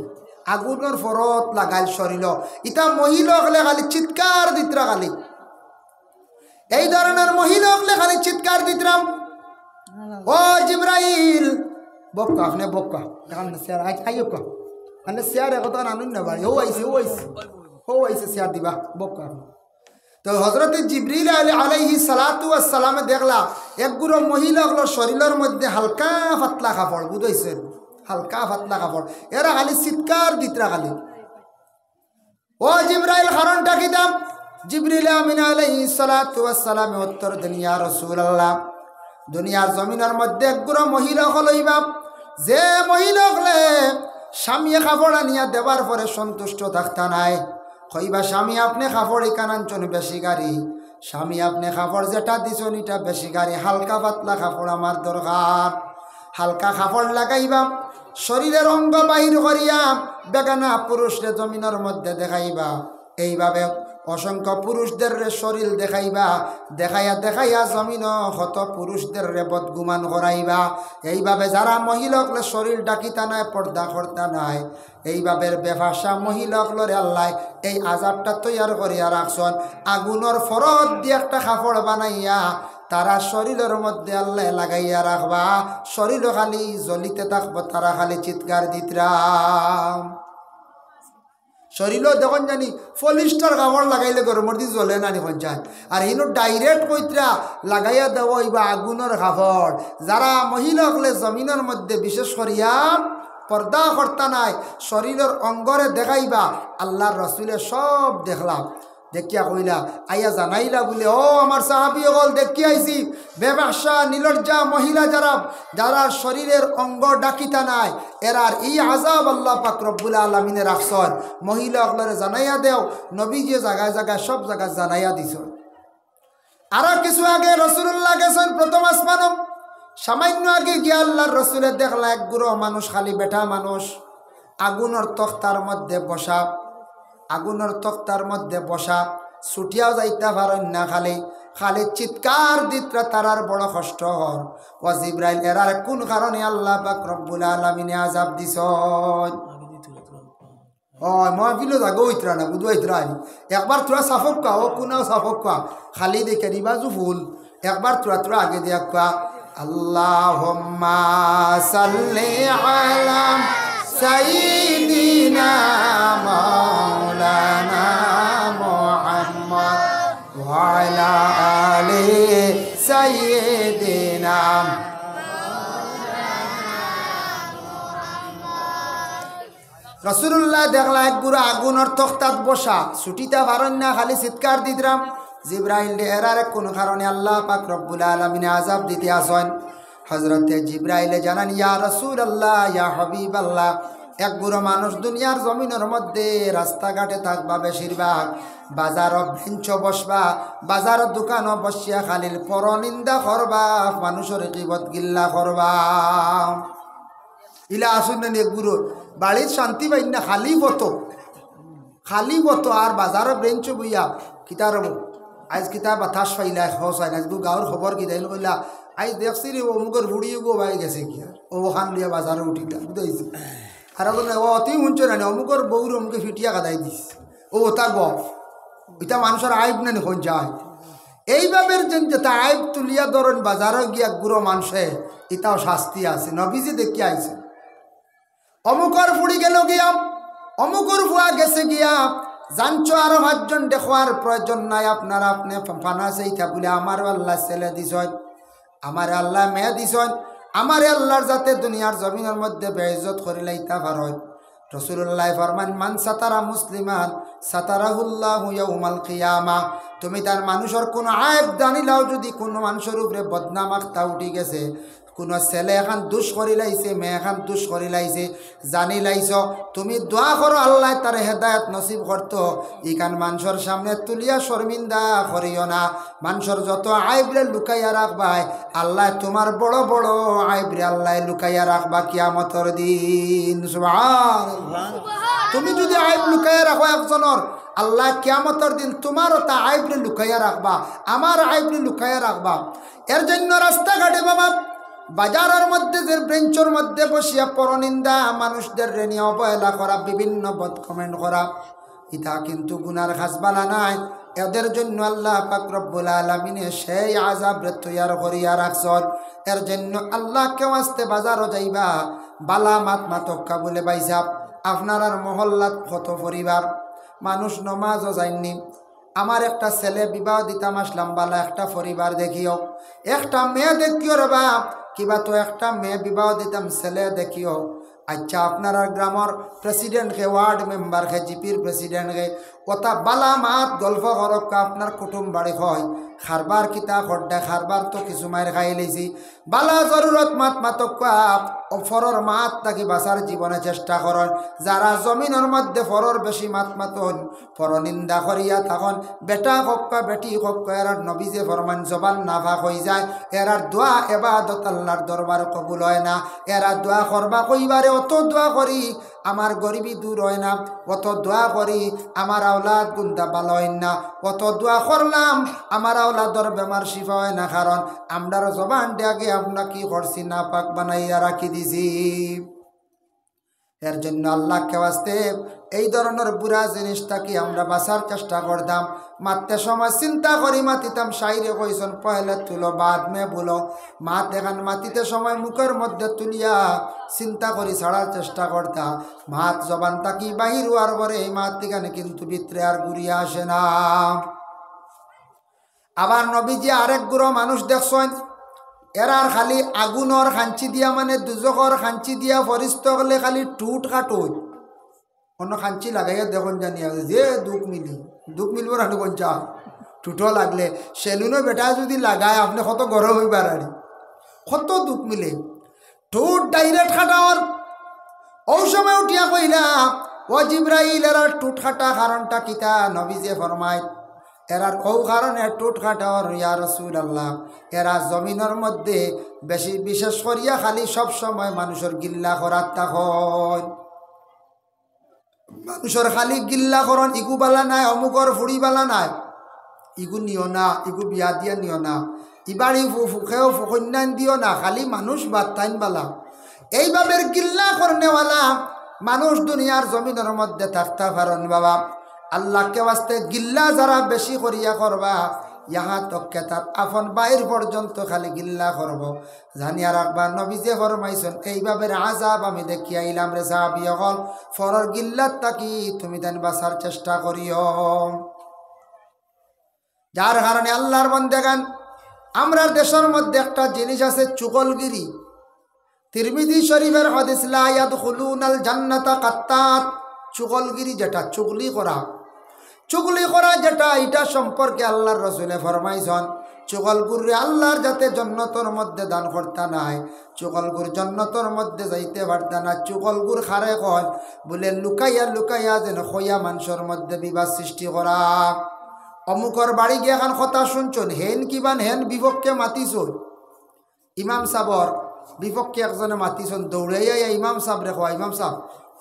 আগুনের ফরত লাগাইল শরীর। ইটা মহিলা হলে খালি চিৎকার দিতরা, খালি এই ধরনের মহিলা হলে খালি চিৎকার দিতরাম, ও জিব্রাইল বক্কা আপনি বক্কা এখন চেয়ার আইয়কা মানে চেয়ার একতা আনুন না বাড়ি ও আইছে চেয়ার দিবা বক্কা। তো হজরত জিবরিল আলাইহিস সালাতু ওয়াস সালামে দেখলা একগুলো মহিলা হলো শরীরের মধ্যে হালকা পাতলা কাপড়, বুঝাইছেন, হালকা পাতলা কাপড়, এরা খালি চিৎকার দিতরা খালি ও জিবরাইল কারণটা কি দাম। জিবরিল আমিন আলাইহিস সালাতু ওয়াস সালামে উত্তর দেন, ইয়া রাসূলুল্লাহ, দুনিয়ার জমিনের মধ্যে একগুলো মহিলা হলইবা, যে মহিলা হলে স্বামী কাপড় আনিয়া দেবার পরে সন্তুষ্ট থাকতা নাই, কইবা স্বামী আপনি কাপড় ইকানাঞ্চন বেশি গাড়ি, স্বামী আপনি কাপড় যেটা দিছন এটা বেশি গাড়ি, হালকা পাতলা কাপড় আমার দরকার। হালকা কাপড় লাগাইবা, শরীরের অঙ্গ বাহির করিয়া বেগানা পুরুষরে জমিনের মধ্যে দেখাইবা, এইভাবে অসংখ্য পুরুষদের শরীর দেখাইবা, দেখাইয়া দেখাইয়া জমিন হত পুরুষদের বদগুমান করাইবা। এইভাবে যারা মহিলাকলে শরীর ডাকিতা নাই, পর্দা করতা নাই, এইভাবে বেফাসা মহিলাকলরে আল্লাহ এই আজাবটা তৈয়ার করিয়া রাখছন। আগুনের ফরদ দিয়ে একটা কাপড় বানাইয়া তারা শরীরের মধ্যে আল্লাহ লাগাইয়া রাখবা, শরীর খালি জ্বলিতে থাকবো, তারা খালি চিৎকার দিতরাম। শরীরও যখন জানি পলিস্টার কাপড় লাগাইলে গরমের দিন জ্বলে না নিখন যায়, আর ইনো ডাইরেক্ট কইতরা লাগাইয়া দেওয়া ইবা আগুনের কাপড়। যারা মহিলা হলে জমিনের মধ্যে বিশেষ করিয়া পর্দা কর্তা নাই, শরীরের অঙ্গরে দেখাইবা, আল্লাহর রসুলে সব দেখলাম, দেখিয়া কইলা আইয়া জানাইলা বলে, ও আমার সাহাবী হল দেখি আইছি বেবাসা নিলজ্জা মহিলা যারা যারা শরীরের অঙ্গ ডাকিতা নাই, এরার এই আযাব আল্লাহ পাক রব্বুল আলামিনে রাখছন। মহিলা হলরে জানাইয়া দেও, নবী যে জায়গায় জায়গায় সব জায়গায় জানাইয়া দিছ। আরো কিছু আগে রাসূলুল্লাহ গেছেন প্রথম আসমান, সামান্য আগে গিয়া আল্লাহর রসুলের দেখলা এক গুরু মানুষ, খালি বেটা মানুষ, আগুনের তক্তার মধ্যে বসা, আগুনের তক্তার মধ্যে বসা, ছুটিয়াও যাইতে পারেন না, খালি খালি চিৎকার দিতরা, তারার বড় কষ্ট হর। ও জিবরাইল, এরার কোন কারণে আল্লাহ পাক রব্বুল আলামিনে আযাব দিছন? ও মহফিলও জাগো হইতরা না, বুঝো হইতরা একবার তোরা সাফক কা, ও কোনাও সাফক কা, খালি দেখে রিবাজু ফুল, একবার তোরা তোরা আগে দিয়া কা, আল্লাহুম্মা সাল্লি আলা সাইয়্যিদিনা মাওলানা মুহাম্মদ ওয়া আলা আলি সাইয়্যিদিনা। রাসূলুল্লাহ দেখলা এক গুরু আগুনের তখতাত বসা, ছুটিতে পারেন না, খালি চিৎকার দিতরাম। জিবরাইল দে এরার কোন কারণে আল্লাহ পাক রব্বুল আলামিনে আযাব দিতে আসেন। হযরতে জিবরাইলে জানান, ইয়া রাসূলুল্লাহ, ইয়া হাবিবাল্লাহ, এক গুরু মানুষ দুনিয়ার জমিনের মধ্যে রাস্তাঘাটে থাকবা, বেশিরভাগ বাজার বেঞ্চ বসবা, বাজার দোকান বসিয়া খালিল পরনিন্দা করবা, মানুষের গীবত গিল্লা করবা। ইলা আসুন না এক গুরু বাড়ির শান্তি পাই না, খালি বতো আর বাজারের বেঞ্চ বইয়া কিতার আজ কিতা বাতাস পাইলা হস হয় না, গাঁর খবর কিতা কইলা আজ দেখছি রে অমুকের বুড়িও গো বাই গেছে কি, ও ওখান লিয়া বাজারে উঠিলা, বুঝাইছি। আর ও অতি শুনছ না, অমুকের বউর অমুকে ফিটিয়া কাদাই দিস, ও ওটা গপ, এটা মানুষের আইব না নিখন যায়। এইভাবে যেটা আইব তুলিয়া ধরেন বাজারে গিয়া গুঁড়ো মানুষে, এটাও শাস্তি আছে। নবীজি দেখি আইছে, অমুকর ফুড়ি গেল গিয়া, অমুকর ফুয়া গেছে গিয়া, জানছো আরো 5 জন দেখোয়ার প্রয়োজন নাই আপনার, আপনি ফানা সেইটা বলে আমার আল্লাহ ছেলে দিছন, আমার আল্লাহ মেয়ে দিছন, আমার আল্লাহর যাতে দুনিয়ার জমিনের মধ্যে বেইজ্জত করে লাইতা পারয়। রাসূলুল্লাহ ফরমান, মান সাতারা মুসলিমান সাতারাহুল্লাহু ইয়াউমাল কিয়ামা। তুমি তার মানুষের কোনো আইব জানিলাও, যদি কোনো মানুষের উপরে বদনাম আখতা উঠি গেছে, কোনো ছেলে এখন দুষ করি লাইছে, মেয়ে এখন দুষ করি লাইছে, জানি লাইছ, তুমি দোয়া করো আল্লাহ তার হেদায়েত নসিব করতো। ইখান মানুষের সামনে তুলিয়া শর্মিন্দা করিও না, মানুষের যত আইবরে লুকাইয়া রাখবাই, আল্লাহ তোমার বড় বড় আইবরে আল্লাহ লুকাইয়া রাখবা কিয়ামতের দিন। সুবহানাল্লাহ। তুমি যদি আইব লুকাইয়া রাখো একজনের, আল্লাহ কিয়ামতের দিন তোমারও তা আইবরে লুকাইয়া রাখবা, আমার আইবরে লুকাইয়া রাখবা। এর জন্য রাস্তাঘাটে বাবা, বাজারের মধ্যে যে বেঞ্চর মধ্যে বসিয়া পরনিন্দা, মানুষদের নিয়ে অবহেলা করা, বিভিন্ন বদ কমেন্ট করা, এটা কিন্তু গুনার খাসবালা নাই। এদের জন্য আল্লাহ পাক রব্বুল আলামিনে সেই আযাব তৈয়ার করিয়া রাখছন। এর জন্য আল্লাহ কেউ আসতে বাজারও যাইবা, বালা মাত মাতক্কা বলে বাইসাব, আপনার আর মহল্লাত কত পরিবার মানুষ নমাজও যায়নি। আমার একটা ছেলে বিবাহ দিতাম আসলাম বালা একটা পরিবার দেখিও, একটা মেয়ে দেখিও রে বাপ, কিবা তো একটা মেয়ে বিবাহ দিতাম ছেলে দেখিও। আচ্ছা আপনার গ্রামের প্রেসিডেন্টকে, ওয়ার্ড মেম্বারকে, জিপির প্রেসিডেন্টকে ওটা বালা মাত গল্প করক আপনার কুটুম বাড়ি হয় খারবার কিতা খড্ডা খারবার তো কিছু মায়ের খাই লেছি বালা জরুরত মাত মাতক ফরর মাত তাকে বাঁচার জীবনে চেষ্টা করেন। যারা জমিনের মধ্যে ফরর বেশি মাত মাতন ফর নিন্দা করিয়া তখন বেটা হক্কা বেটি হক্কা এরার নবী যে ফরমান জবান নাফা হয়ে যায়, এরার দোয়া এবাদত আল্লাহর দরবার কবুল হয় না। এরা দোয়া করবা কইবারে অত দোয়া করি আমার গরিবী দূর হয় না, অত দোয়া করি আমার আওলাদ গুন্দা ভালো হয় না, অত দোয়া করলাম আমার আওলাদর বেমার শিফা হয় না, কারণ আমরার জবান আগে আপনার কি করছি না পাক বানাইয়া রাখি দিছি। এর জন্য আল্লাহকে বাঁচতে এই ধরনের বুড়া জিনিসটাকে আমরা বাঁচার চেষ্টা করতাম। মারতে সময় চিন্তা করি মাতিতাম, সাইরে কইসন পয়লে তুলো বাদ মে বলো মাত দেখান মাতিতে সময় মুখের মধ্যে তুলিয়া চিন্তা করি ছাড়ার চেষ্টা করতাম। মাত জবান তাকি বাহির হওয়ার পরে এই মাত দিখানে কিন্তু ভিতরে আর ঘুরিয়া আসে না। আবার নবীজি আরেক গুড়ো মানুষ দেখছেন এরার খালি আগুনর খাঞ্চি দিয়া মানে দুজকর খাঞ্চি দিয়া ফরিস্ত হলে খালি টুট কাটুন অন্য খাঞ্চি লাগাইয়া দেখুন জানিয়া যে দুঃখ মিলব রাখি কঞ্চা টুটো লাগলে সেলুনো বেটা যদি লাগায় আপনি কত গরম হইবার আর কত দুঃখ মিলে টুট ডাইরেক্ট খাটাওয়ার ও সময় উঠিয়া কইলা ও জিব্রাইল এরার টুট খাটা কারণটা কিতা নবীজে ফরমায় এরার ও কারণে টুট খাটাওয়ার ইয়া রাসূলুল্লাহ এরা জমিনের মধ্যে বেশি বিশেষ করিয়া খালি সব সময় মানুষের গিল্লা করার তখন মানুষের খালি গিল্লা করন ইগু বালা নাই অমুকর ফুড়ি বালা নাই ইগু নিও না ইগু বিয়া দিয়া নিও না ইবাড়ি ফুকেও কন্যান দিও না খালি মানুষ বাত্তাইন বালা এইভাবে গিল্লা করনেওয়ালা মানুষ দুনিয়ার জমিনের মধ্যে থাকতে পারেন বাবা। আল্লাহকে বাস্তে গিল্লা যারা বেশি করিয়া করবা ইহা তককে তার আপন বাইর পর্যন্ত খালি গিল্লা করব জানিয়া রাখবা নবীজে ফরমাইছেন এইভাবে আযাব আমি দেখি আইলাম রে সাহাবী হল ফরর গিল্লাত তাকি তুমি দেন বাঁচার চেষ্টা করিও। যার কারণে আল্লাহর বন্দেগান আমরা দেশের মধ্যে একটা জিনিস আছে চুগলগিরি। তিরমিজি শরীফের হাদিস লা ইয়াদখুলুনাল জান্নাতা কাত্তাত, চুগলগিরি যেটা চুগলি করা যেটা এটা সম্পর্কে আল্লাহর রাসূলে ফরমাইছেন চুগলগুরে আল্লাহর যাতে জান্নাতের মধ্যে দান করতে নাই, চুগলগুর জান্নাতের মধ্যে যাইতে পারতা না। চুগলগুর খারে কন বলে লুকাইয়া যেন খয়া মানুষের মধ্যে বিবাদ সৃষ্টি করা। অমুকর বাড়ি গিয়ে এখন কথা শুনছন হেন কিবান হেন বিপক্ষে মাতিছন, ইমাম সাবর বিপক্ষে একজনে মাতিছন দৌড়াইয়া ইমাম সাহেব রেখো ইমাম সাহেব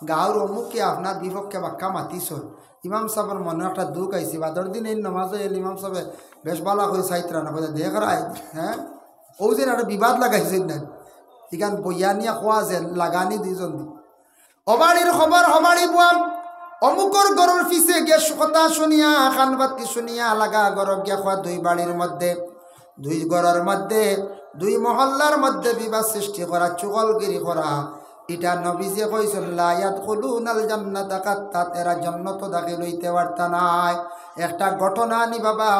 গাঁর অমুককে আপনার বিপক্ষে বাক্কা মাতিছন। ইমাম সাহেবের মনে একটা দুঃখ আইসি বাদর দিন এই নমাজে এল ইমাম সাহেব বেশ ভালো করে চাইত্রা না কথা দেখ রায় হ্যাঁ ও যেন একটা বিবাদ লাগাইছেন না ইখান বইয়া নিয়ে খোয়া যেন লাগানি দুইজন দি অবাড়ির খবর হবাড়ি বুয়াম অমুকর গরুর পিছে গিয়ে কথা শুনিয়া খানবাতি শুনিয়া লাগা গরব গিয়া খোয়া দুই বাড়ির মধ্যে দুই ঘরের মধ্যে দুই মহল্লার মধ্যে বিবাদ সৃষ্টি করা চুগলগিরি করা। এটা নবীজে কইছেন লা ইয়াদখুলুনাল জান্নাতা কাত্তাত এরা জান্নাত দাখিল হইতে পারতা নাই। একটা ঘটনা নি বাবা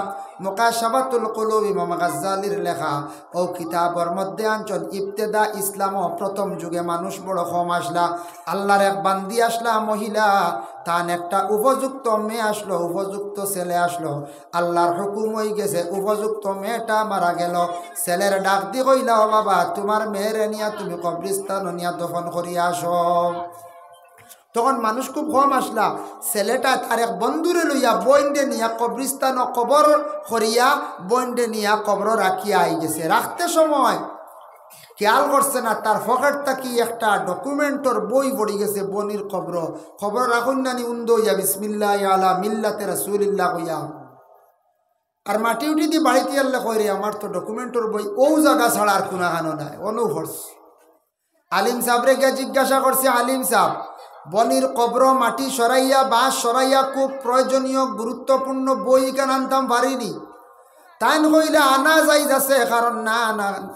মুকাশাফাতুল কুলুব ইমাম গাজ্জালির লেখা ও কিতাবের মধ্যে আনছেন ইবতেদা ইসলাম প্রথম যুগে মানুষ বড় কম আসলা আল্লাহর এক বান্দি আসলা মহিলা তান একটা উপযুক্ত মেয়ে আসলো উপযুক্ত ছেলে আসলো আল্লাহর হুকুম হয়ে গেছে উপযুক্ত মেয়েটা মারা গেল ছেলের ডাক দি কইলা ও বাবা তোমার মেয়েরে নিয়া তুমি কবরস্থান নিয়া দফন করিয়া আসো। তখন মানুষ খুব কম আসলা ছেলেটা তার এক বন্ধুরে লইয়া বইন্ডে নিয়া কবরস্থান কবর করিয়া বইন্ডে নিয়া কবর রাখিয়া আই গেছে। রাখতে সময় খেয়াল করছে না তার পকেটটা কি একটা ডকুমেন্টর বই পড়ে গেছে বনির খবর রাখুন নানি উন্দো ইয়া বিসমিল্লাহ আলা মিল্লাতে রাসূলিল্লাহ কইয়া আর মাটি উঠি দিয়ে বাড়িতে আল্লাহ কই রে আমার তো ডকুমেন্টর বই ও জায়গা ছাড়া আর কোনো হানো নাই অনুভর্স। আলিম সাহেবরে গিয়ে জিজ্ঞাসা করছে আলিম সাহেব বনির কবর মাটি সরাইয়া বাঁশ সরাইয়া খুব প্রয়োজনীয় গুরুত্বপূর্ণ বই কেন আনতাম পারিনি তাইন কইলে আনা যাইজ আছে কারণ না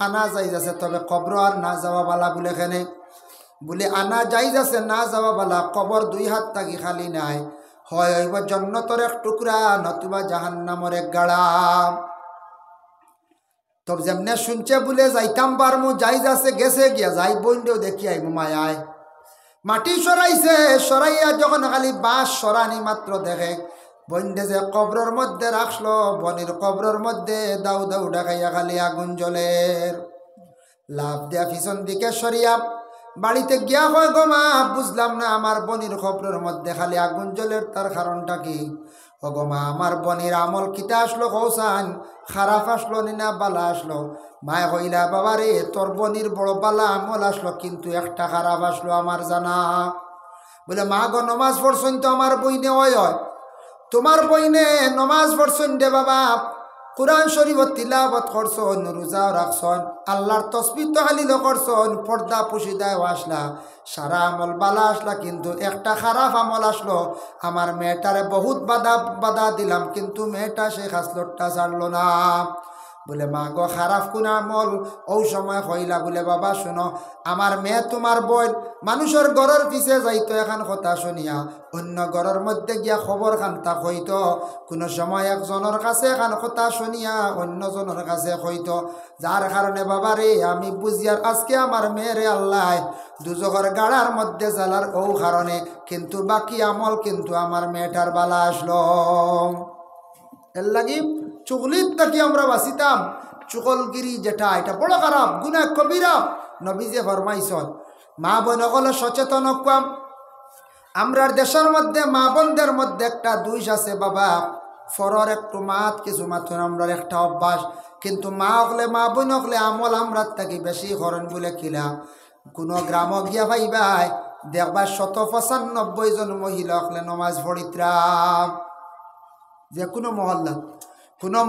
আনা যাইজ আছে তবে কবর আর না যাওয়া বালা বলে এখানে বলে আনা যাইজ আছে না যাওয়া বালা, কবর দুই হাত থাকি খালি নাই, হয় হইব জন্নতর এক টুকরা নতুবা জাহান্নামর এক গাড়া। তব যেমনে শুনছে বলে যাইতাম পারমু, যাইজ আছে গেছে গিয়া যাই বইন্ডেও দেখি আইমু মায়ায়। মাটি সরাইছে, সরাইয়া যখন খালি বাঁশ সরানি মাত্র দেখে বইন্ডে যে কবরের মধ্যে রাখলো, বনির কবরের মধ্যে দাউ দাউ ডাকাইয়া খালি আগুন জ্বলের। লাভ দেয়া পিছন দিকে সরিয়া বাড়িতে গিয়া হয় গো মা, বুঝলাম না আমার বনির কবরের মধ্যে খালি আগুন জ্বলের, তার কারণটা কি? ও গো মা, আমার বনির আমল কিতা আসলো কৌসান, খারাপ আসলো না বালা আসলো? মায় হইলা বাবা রে, তোর বনির বড় বালা আমল আসলো, কিন্তু একটা খারাপ আসলো আমার জানা। বলে মা গো, নমাজ পড়ছেন তো আমার বইনে? হয় তোমার বইনে নমাজ পড়ছেন দে বাবা, কুরআন শরীফ তিলাওয়াত করছন, রোজাও রাখছন, আল্লাহর তসবিহ তাহলিল করছন, পর্দা পুশিদায় আসলা, সারা আমল বালা আসলা, কিন্তু একটা খারাপ আমল আসলো। আমার মেয়েটারে বহুত বাধা দিলাম, কিন্তু মেয়েটা সে খাসলটটা ছাড়লো না। বলে মা গো, খারাপ কোন আমল? ও সময় হইলা বলে বাবা শোনো, আমার মেয়ে তোমার বোন মানুষের ঘরের পিছে যাইতো, এখন কথা শুনিয়া অন্য ঘরের মধ্যে গিয়া খবর খান্তা হইতো, কোনো সময় একজনের কাছে এখন কথা শুনিয়া অন্যজনের কাছে হইতো, যার কারণে বাবা রে আমি বুঝিয়ার আজকে আমার মেয়েরে আল্লাহ দুজকের গাড়ার মধ্যে জ্বালার ও কারণে, কিন্তু বাকি আমল কিন্তু আমার মেয়েটার বালা আসলো। এর লাগি চুগলির থাকি আমরা বাঁচিতাম। চুগলগিরি যেটা, এটা বড় খারাপ, গুনাহ কবিরা। নবীজে ফরমাইছেন মা বোন সকলে সচেতন হওয়াম। আমরার দেশের মধ্যে মা বোনদের মধ্যে একটা দুইশ আছে বাবা, ফরর একটু মাত কিছু মাত্র আমরার একটা অভ্যাস, কিন্তু মা হকলে মা বোন হকলে আমল আমরার থাকি বেশি করেন বলে কিলা। কোনো গ্রাম গিয়া ভাইবাই দেখবা 195 জন মহিলা হকলে নমাজ পড়িত্রাম। যে কোনো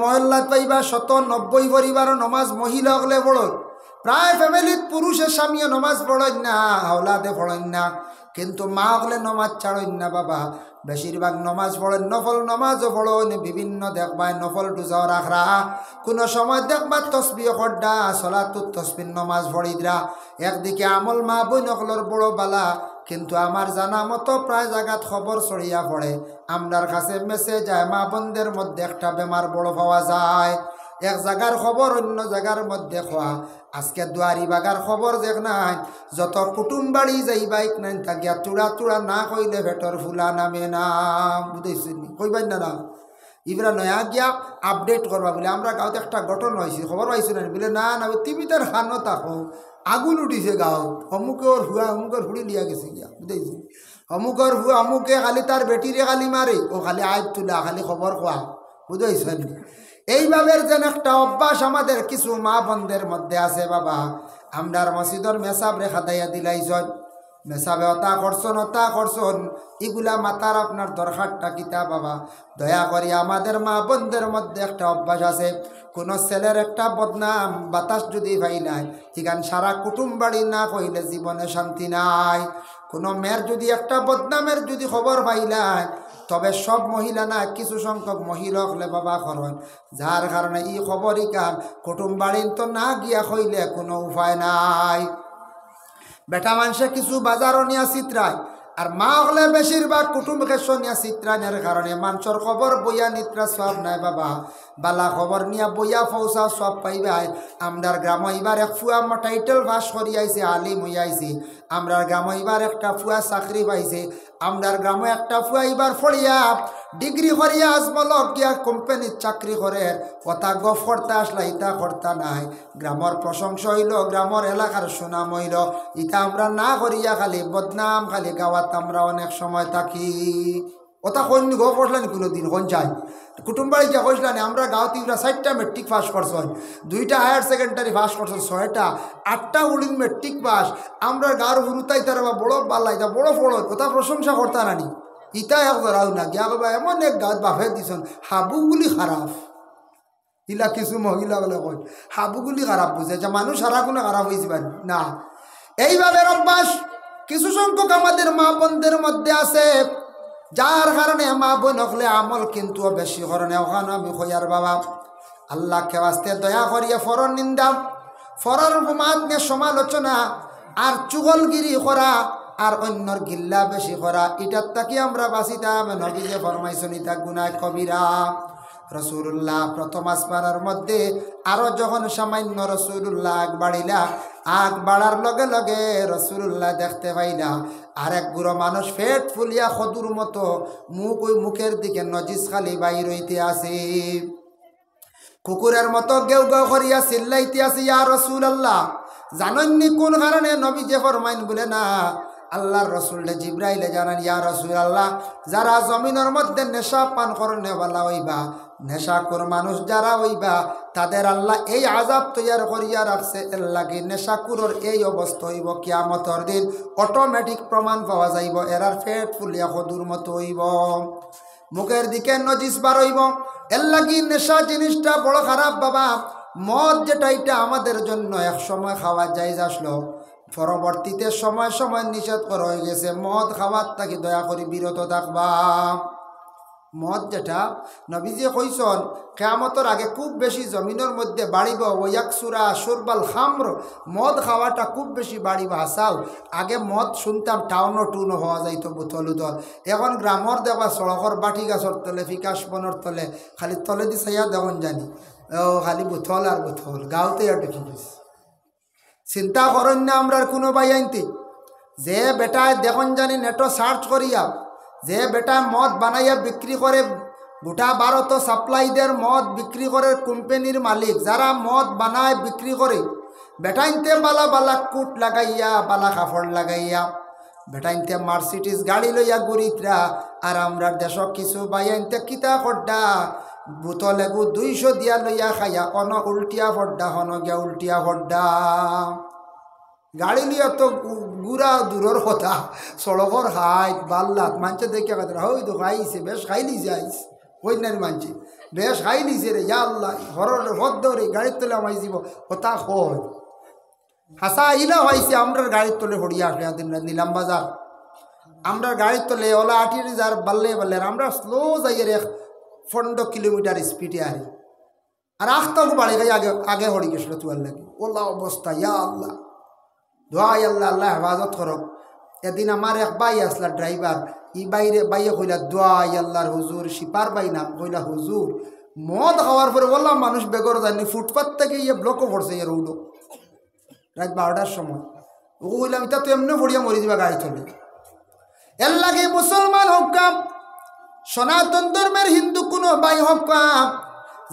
মহল্লাত পাইবা 190 পরিবার নমাজ মহিলা হকলে পড়ো। প্রায় ফ্যামিলিত পুরুষের স্বামীও নমাজ পড়েন না, হাওলাতে পড়েন না, কিন্তু মা হকলে নমাজ ছাড়েন না বাবা। বেশিরভাগ নমাজ পড়েন, নফল নমাজও পড়েন, বিভিন্ন দেখবা নফল রোজাও রাখরা, কোনো সময় দেখবা তসবিহ খড্ডা সলাতুত তসবিহ নমাজ পড়িদরা। একদিকে আমল মা বোন হকলর বড় বালা, কিন্তু আমার জানা মতো প্রায় জায়গাত খবর ছড়িয়া পড়ে, আমরার কাছে মেসেজ যায় মা বোনদের মধ্যে একটা বেমার বড় পাওয়া যায়। এক জায়গার খবর অন্য জায়গার মধ্যে খোয়া। আজকে দুয়ারি বাগার খবর দেখ নাই, যত কুটুম বাড়ি যাইবাইক নাই থাকিয়া চূড়া না কইলে ভেটর ফুলা নামে না। বুঝেছেন কইবাই না? ইবরা নয়া গিয়া আপডেট করবা বলে আমরা গাঁৱত একটা ঘটনা হয়েছে, খবর পাইছো না? বলে না তুমি তার খানো থাকো, আগুন উঠিছে গাঁৱত, অমুকের হুয়া অমুকের হুড়ি লিয়া গেছে গিয়া। বুঝেছি? অমুকের হুয়া অমুকে খালি তার বেটিরে খালি মারে, ও খালি আইব তুলা, খালি খবর খোয়া। বুঝেছেন? এইভাবে যেন একটা অভ্যাস আমাদের কিছু মা বোনদের মধ্যে আছে বাবা। আমরার মসজিদর মেসাব রেখা দাইয়া দিলাইছন, মেসাবে অতা করছন, এগুলা মাতার আপনার দরকারটা কিতা বাবা? দয়া করি আমাদের মা বোনদের মধ্যে একটা অভ্যাস আছে, কোনো ছেলের একটা বদনাম বাতাস যদি ভাই নাই ঠিকান সারা কুটুম বাড়ি না কইলে জীবনে শান্তি নাই। কোনো মেয়ের যদি একটা বদনামের যদি খবর পাইলাই, তবে সব মহিলা না, কিছু সংখ্যক মহিলা হলে বাবা করেন, যার কারণে এই খবরই কান কুটুম বাড়ির তো না গিয়া কইলে কোনো উপায় নাই। বেটা মানুষে কিছু বাজারও নিয়ে চিত্রায়, আর মা হলে বেশিরভাগ কুটুম খেস নিয়ে চিত্রানের কারণে মানুষের খবর বইয়া নিত্রা সব নাই বাবা। বালা খবর নিয়ে বইয়া ফৌসা সব পাইবাই। আমরার গ্রাম এবার এক ফুয়া টাইটেল পাস করিয়াইছে, আলিম হইয়াইছে। আমরার গ্রাম এবার একটা ফুয়া চাকরি পাইছে। আমরার গ্রামে একটা ফুয়া এবার ফড়িয়া ডিগ্রি করিয়া আজমলক গিয়া কোম্পানির চাকরি করে। কথা গফ করতে আসলা, ইটা করতা নাই। গ্রামের প্রশংসা হইল, গ্রামের এলাকার সুনাম হইল, ইটা আমরা না করিয়া খালি বদনাম, খালি গাওয়াত আমরা অনেক সময় থাকি। ওটা কোন গো করলেন কোনোদিন কোন চাই কুটুম বাড়ি যা কইসলেন আমরা গাঁৱত ইরা 4টা মেট্রিক পাস করছেন, 2টা হায়ার সেকেন্ডারি পাস করছেন, 6টা 8টা উড়িন মেট্রিক পাস। আমরা গাঁর হুরুতাই তার বড় বাল্লাইতা বড় ফড় ওটা প্রশংসা করতা নানি। ইটা এক ধরাও না গিয়া বাবা এমন এক গাঁত বাফে দিছেন হাবুগুলি খারাপ। ইলা কিছু মহিলা বলে কয় হাবুগুলি খারাপ বুঝে, যে মানুষ সারা কোনো খারাপ হয়েছে না। এইভাবে অভ্যাস কিছু সংখ্যক আমাদের মা বোনদের মধ্যে আছে, যার কারণে মা বোন হকলে আমল কিন্তু বেশি কারণে ওখানে আমি কইয়ার বাবা আল্লাহকে বাস্তে দয়া করিয়া ফরর নিন্দা, ফরর মাত নিয়ে সমালোচনা আর চুগলগিরি করা আর অন্যর গিল্লা বেশি করা এটার তাকি আমরা বাঁচিতাম। নবী যে ফরমাইছেন ইতা গুনাহ কবিরা। রসুল্লাহ প্রথম আসমানের মধ্যে আরো যখন সামান্য রসুল্লাহ আগ বাড়িলা, আগ বাড়ার লগে লগে রসুল্লাহ দেখতে পাইলা আরেক গুড়ো মানুষ পেট ফুলিয়া খদুর মতো মুখ ওই মুখের দিকে নজিস খালি বাইর হইতে আসে, কুকুরের মতো গেউ গেউ করিয়া চিল্লাইতে আসে, ইয়া রসুল্লাহ জানেননি কোন কারণে? নবী যে ফরমাইন বলে না, আল্লাহর রসুলে জিব্রাইলে জানান, ইয়া রাসূলুল্লাহ যারা জমিনের মধ্যে নেশা পান করনে বালা হইবা, নেশাখোর মানুষ যারা হইবা তাদের আল্লাহ এই আযাব তৈয়ার করিয়া রাখছে। এর লাগি নেশাখোরের এই অবস্থা হইব কিয়ামতের দিন অটোমেটিক প্রমাণ পাওয়া যাইব, এরার পেট ফুলিয়া খদুর মতো হইব, মুখের দিকে নজিস বার হইব। এর লাগি নেশা জিনিসটা বড় খারাপ বাবা। মদ যেটা এটা আমাদের জন্য এক সময় খাওয়া জায়েজ আসলো, পরবর্তীতে সময় সময় নিষেধ করা হয়ে গেছে। মদ খাওয়ার থাকি দয়া করে বিরত থাকবা। মদ যেটা নবীজি কইসন কিয়ামতের আগে খুব বেশি জমিনের মধ্যে বাড়িব, ওয়াকসুরা সুরবাল খামর, মদ খাওয়াটা খুব বেশি বাড়িব। হাসাও আগে মদ শুনতাম টাউনও টুনও হওয়া যাইতো বোতল উতল, এখন গ্রামর দেবা সড়কর বাটি গাছর তলে ফিকাস বনের তলে খালি তলে দি সাইয়া দেওয়ান জানি ও খালি বোতল আর বোতল, গাঁওতে আর দেখি চিন্তা করেন না আমরা কোনো ভাই আনতে যে বেটায় দেখুন জানি নেটো সার্চ করিয়া যে বেটা মদ বানাইয়া বিক্রি করে, গোটা ভারত সাপ্লাইদের মদ বিক্রি করে কোম্পানির মালিক যারা মদ বানায় বিক্রি করে, বেটাইনতে বালা বালা কুট লাগাইয়া বালা কাপড় লাগাইয়া বেটাইনতে মার্সিডিজ গাড়ি লইয়া ঘুরিতরা। আর আমরা দেশ কিছু বাইনতে কিতা করডা বোতল এগু 200 দিয়া লইয়া খাইয়া অন উল্টিয়া ফড্ডা হন গিয়া উল্টিয়া ফড্ডা গাড়ি লিয়া তো গুড়া দূরের কথা, সড়কর হাইট বাল্লাত মানছে দেখে কথা হই তো খাইছে বেশ খাইলি যাইস ওই না মানছে বেশ খাইলিছে রে, ইয়া আল্লাহ হরর হদ্দ রে গাড়ির তলে আমাই যাব কথা কয় হাসা ইলা হয়েছে। আমরা গাড়ির তলে হড়িয়া আসলে নিলাম বাজার, আমরা গাড়ির তলে ওলা আটির যার বাল্লে বাল্লে আমরা স্লো যাইয়ে রে 15 কিলোমিটার স্পিডে আরে আর আখতাও বাড়ি গাই আগে আগে হড়ি গেছিল তুয়ার লাগে। ওলা অবস্থা, ইয়া আল্লাহ দোয়াই আল্লাহ আল্লাহ হেফাজত করক। এদিন আমার এক বাই আসলা ড্রাইভার, ই বাইরে বাইয়ে কইলা দোয়াই আল্লাহর হুজুর, শিপার বাই নাম কইলা হুজুর মদ খাওয়ার পরে বললাম মানুষ বেগর যায়নি ফুটপাথ থেকে ইয়ে ব্লকও পড়ছে এর উডো রাত 12টার সময়। ও কইলাম এটা তো এমনি পড়িয়া মরি যাবা গাড়ি চলে। এর লাগে মুসলমান হোক কাম সনাতন ধর্মের হিন্দু কোনো ভাই হোক কাম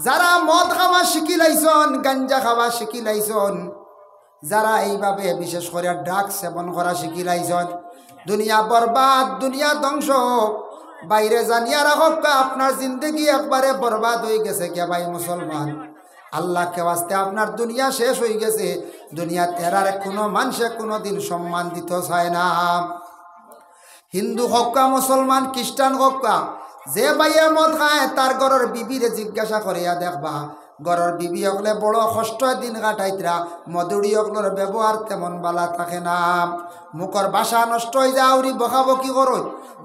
যারা মদ খাওয়া শিখি লাইছন, গাঞ্জা খাওয়া শিখি লাইছন, যারা এইভাবে বিশেষ করে ড্রাগস সেবন করা শিখি লাইছন, দুনিয়া বরবাদ, দুনিয়া ধ্বংস। বাইরে জানিয়া রাখক আপনার জিন্দগি একবারে বরবাদ হয়ে গেছে কে ভাই মুসলমান। আল্লাহকে বাস্তে আপনার দুনিয়া শেষ হয়ে গেছে। দুনিয়া তেরার কোনো মানুষে কোনো দিন সম্মান দিতে চায় না। হিন্দু হক্কা মুসলমান খ্রিস্টান হক্কা যে বাইয়ে মদ খায় তার ঘরের বিবিরে জিজ্ঞাসা করিয়া দেখবা, ঘরের বিবি হকলে বড় কষ্ট দিন কাটাইতরা, মধুরি হকলের ব্যবহার তেমন বালা থাকে না, মুখর ভাষা নষ্ট হয়ে যায়, আউরি বকাবকি করো।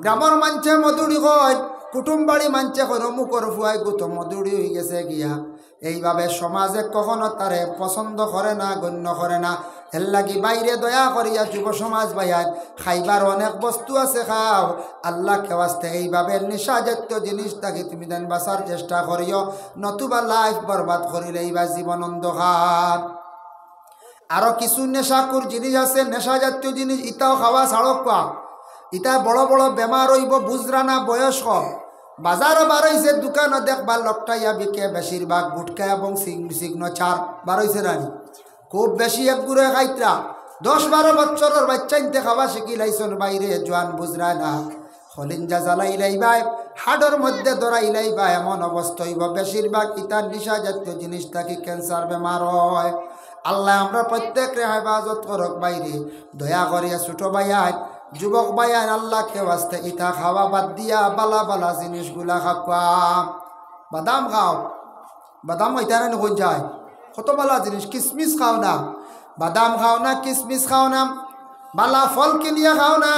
গ্রামের মানছে মধুরি কয়, কুটুম বাড়ি মানছে করো মুখর ফুয়াই গুতো মধুরি হয়ে গেছে গিয়া। এইভাবে সমাজে কখনো তারে পছন্দ করে না, গণ্য করে না। এর লাগি বাইরে দয়া করিয়া যুব সমাজ ভাইয়ার খাইবার অনেক বস্তু আছে, খাও আল্লাহ কেওয়াস্তে এইভাবে নেশা জাতীয় জিনিসটাকে তুমি দেন বাঁচার চেষ্টা করিও, নতুবা লাইফ বরবাদ করিলে এইবার জীবন অন্ধকার। আরো কিছু নেশাকুর জিনিস আছে, নেশা জাতীয় জিনিস ইটাও খাওয়া ছাড়ক কোয়া, ইটা বড় বড় বেমার হইব বুঝরা না বয়স্ক। বাজারও বারইছে দোকানও দেখবা লকটাইয়া বিকে বেশিরভাগ গুটকা এবং সিগনো চার বারইছে রানি খুব বেশি এক গুড়ে খাইতরা। 10-12 বছরের বাচ্চা ইনতে খাওয়া শিখি লাইছন বাইরে জোয়ান বুঝরা না, হলিঞ্জা জ্বালাই লাইবাই হাড়ের মধ্যে ধরাই লাইবা, এমন অবস্থা হইব বেশিরভাগ ইতার নিশা জাতীয় জিনিস থাকি ক্যান্সার বেমার হয়। আল্লাহ আমরা প্রত্যেকরে হেফাজত করক। বাইরে দয়া করিয়া ছোট ভাইয়াই যুবক ভাইয়াই আল্লাহকে ওয়াস্তে ইটা খাওয়া বাদ দিয়া বালা বালা জিনিসগুলা খাওয়া। বাদাম খাও, বাদাম হইতা না কোন যায় কত বালা জিনিস, কিসমিস খাও না, বাদাম খাও না, কিসমিস খাও না, বালা ফল কিনিয়া খাও না,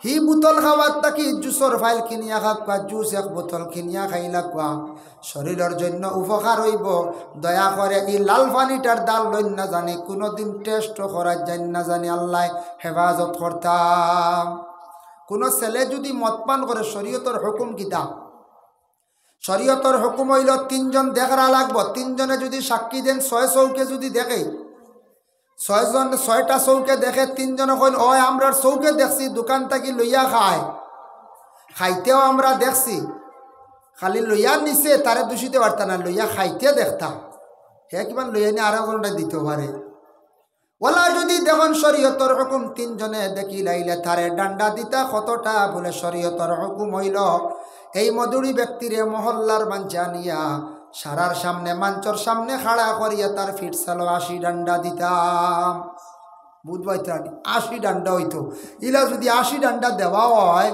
হি বোতল খাওয়ার তাকি জুসর ফাইল কিনিয়া খাওয়া জুস এক বোতল কিনিয়া খাইলা কোয়া শরীরের জন্য উপকার হইব। দয়া করে এই লাল পানিটার দাল লইন না জানি কোনোদিন টেস্ট করার যাই না জানি আল্লাহ হেফাজত করতাম। কোনো ছেলে যদি মদ পান করে শরীয়তের হুকুম কিতা? শরীয়তের হুকুম হইল তিনজন দেখরা লাগবো। তিনজনে যদি সাক্ষী দেন 6 চৌকে যদি দেখে 6টা চৌকে দেখে তিনজনে কইন ওই আমরা চৌকে দেখছি দোকান থেকে লইয়া খায় খাইতেও আমরা দেখছি খালি লইয়া নিছে তারে দূষিতে পারতা না লইয়া খাইতে দেখতাম হে কিমান লইয়া নিয়ে আরো ঘন্টা দিতে পারে। ওলা যদি দেখুন শরীয়তর হুকুম তিনজনে দেখি লাইলে তারে ডান্ডা দিতা কতটা বলে শরীয়তর হুকুম হইল এই মধুরী ব্যক্তিরে মহল্লার মাঞ্চা নিয়া সারার সামনে মাঞ্চর সামনে খাড়া করিয়া তার ফিট চালো 80 ডান্ডা দিতাম। বুধবাইতানি 80 ডান্ডা হইতো। ইলা যদি 80 ডান্ডা দেওয়া হয়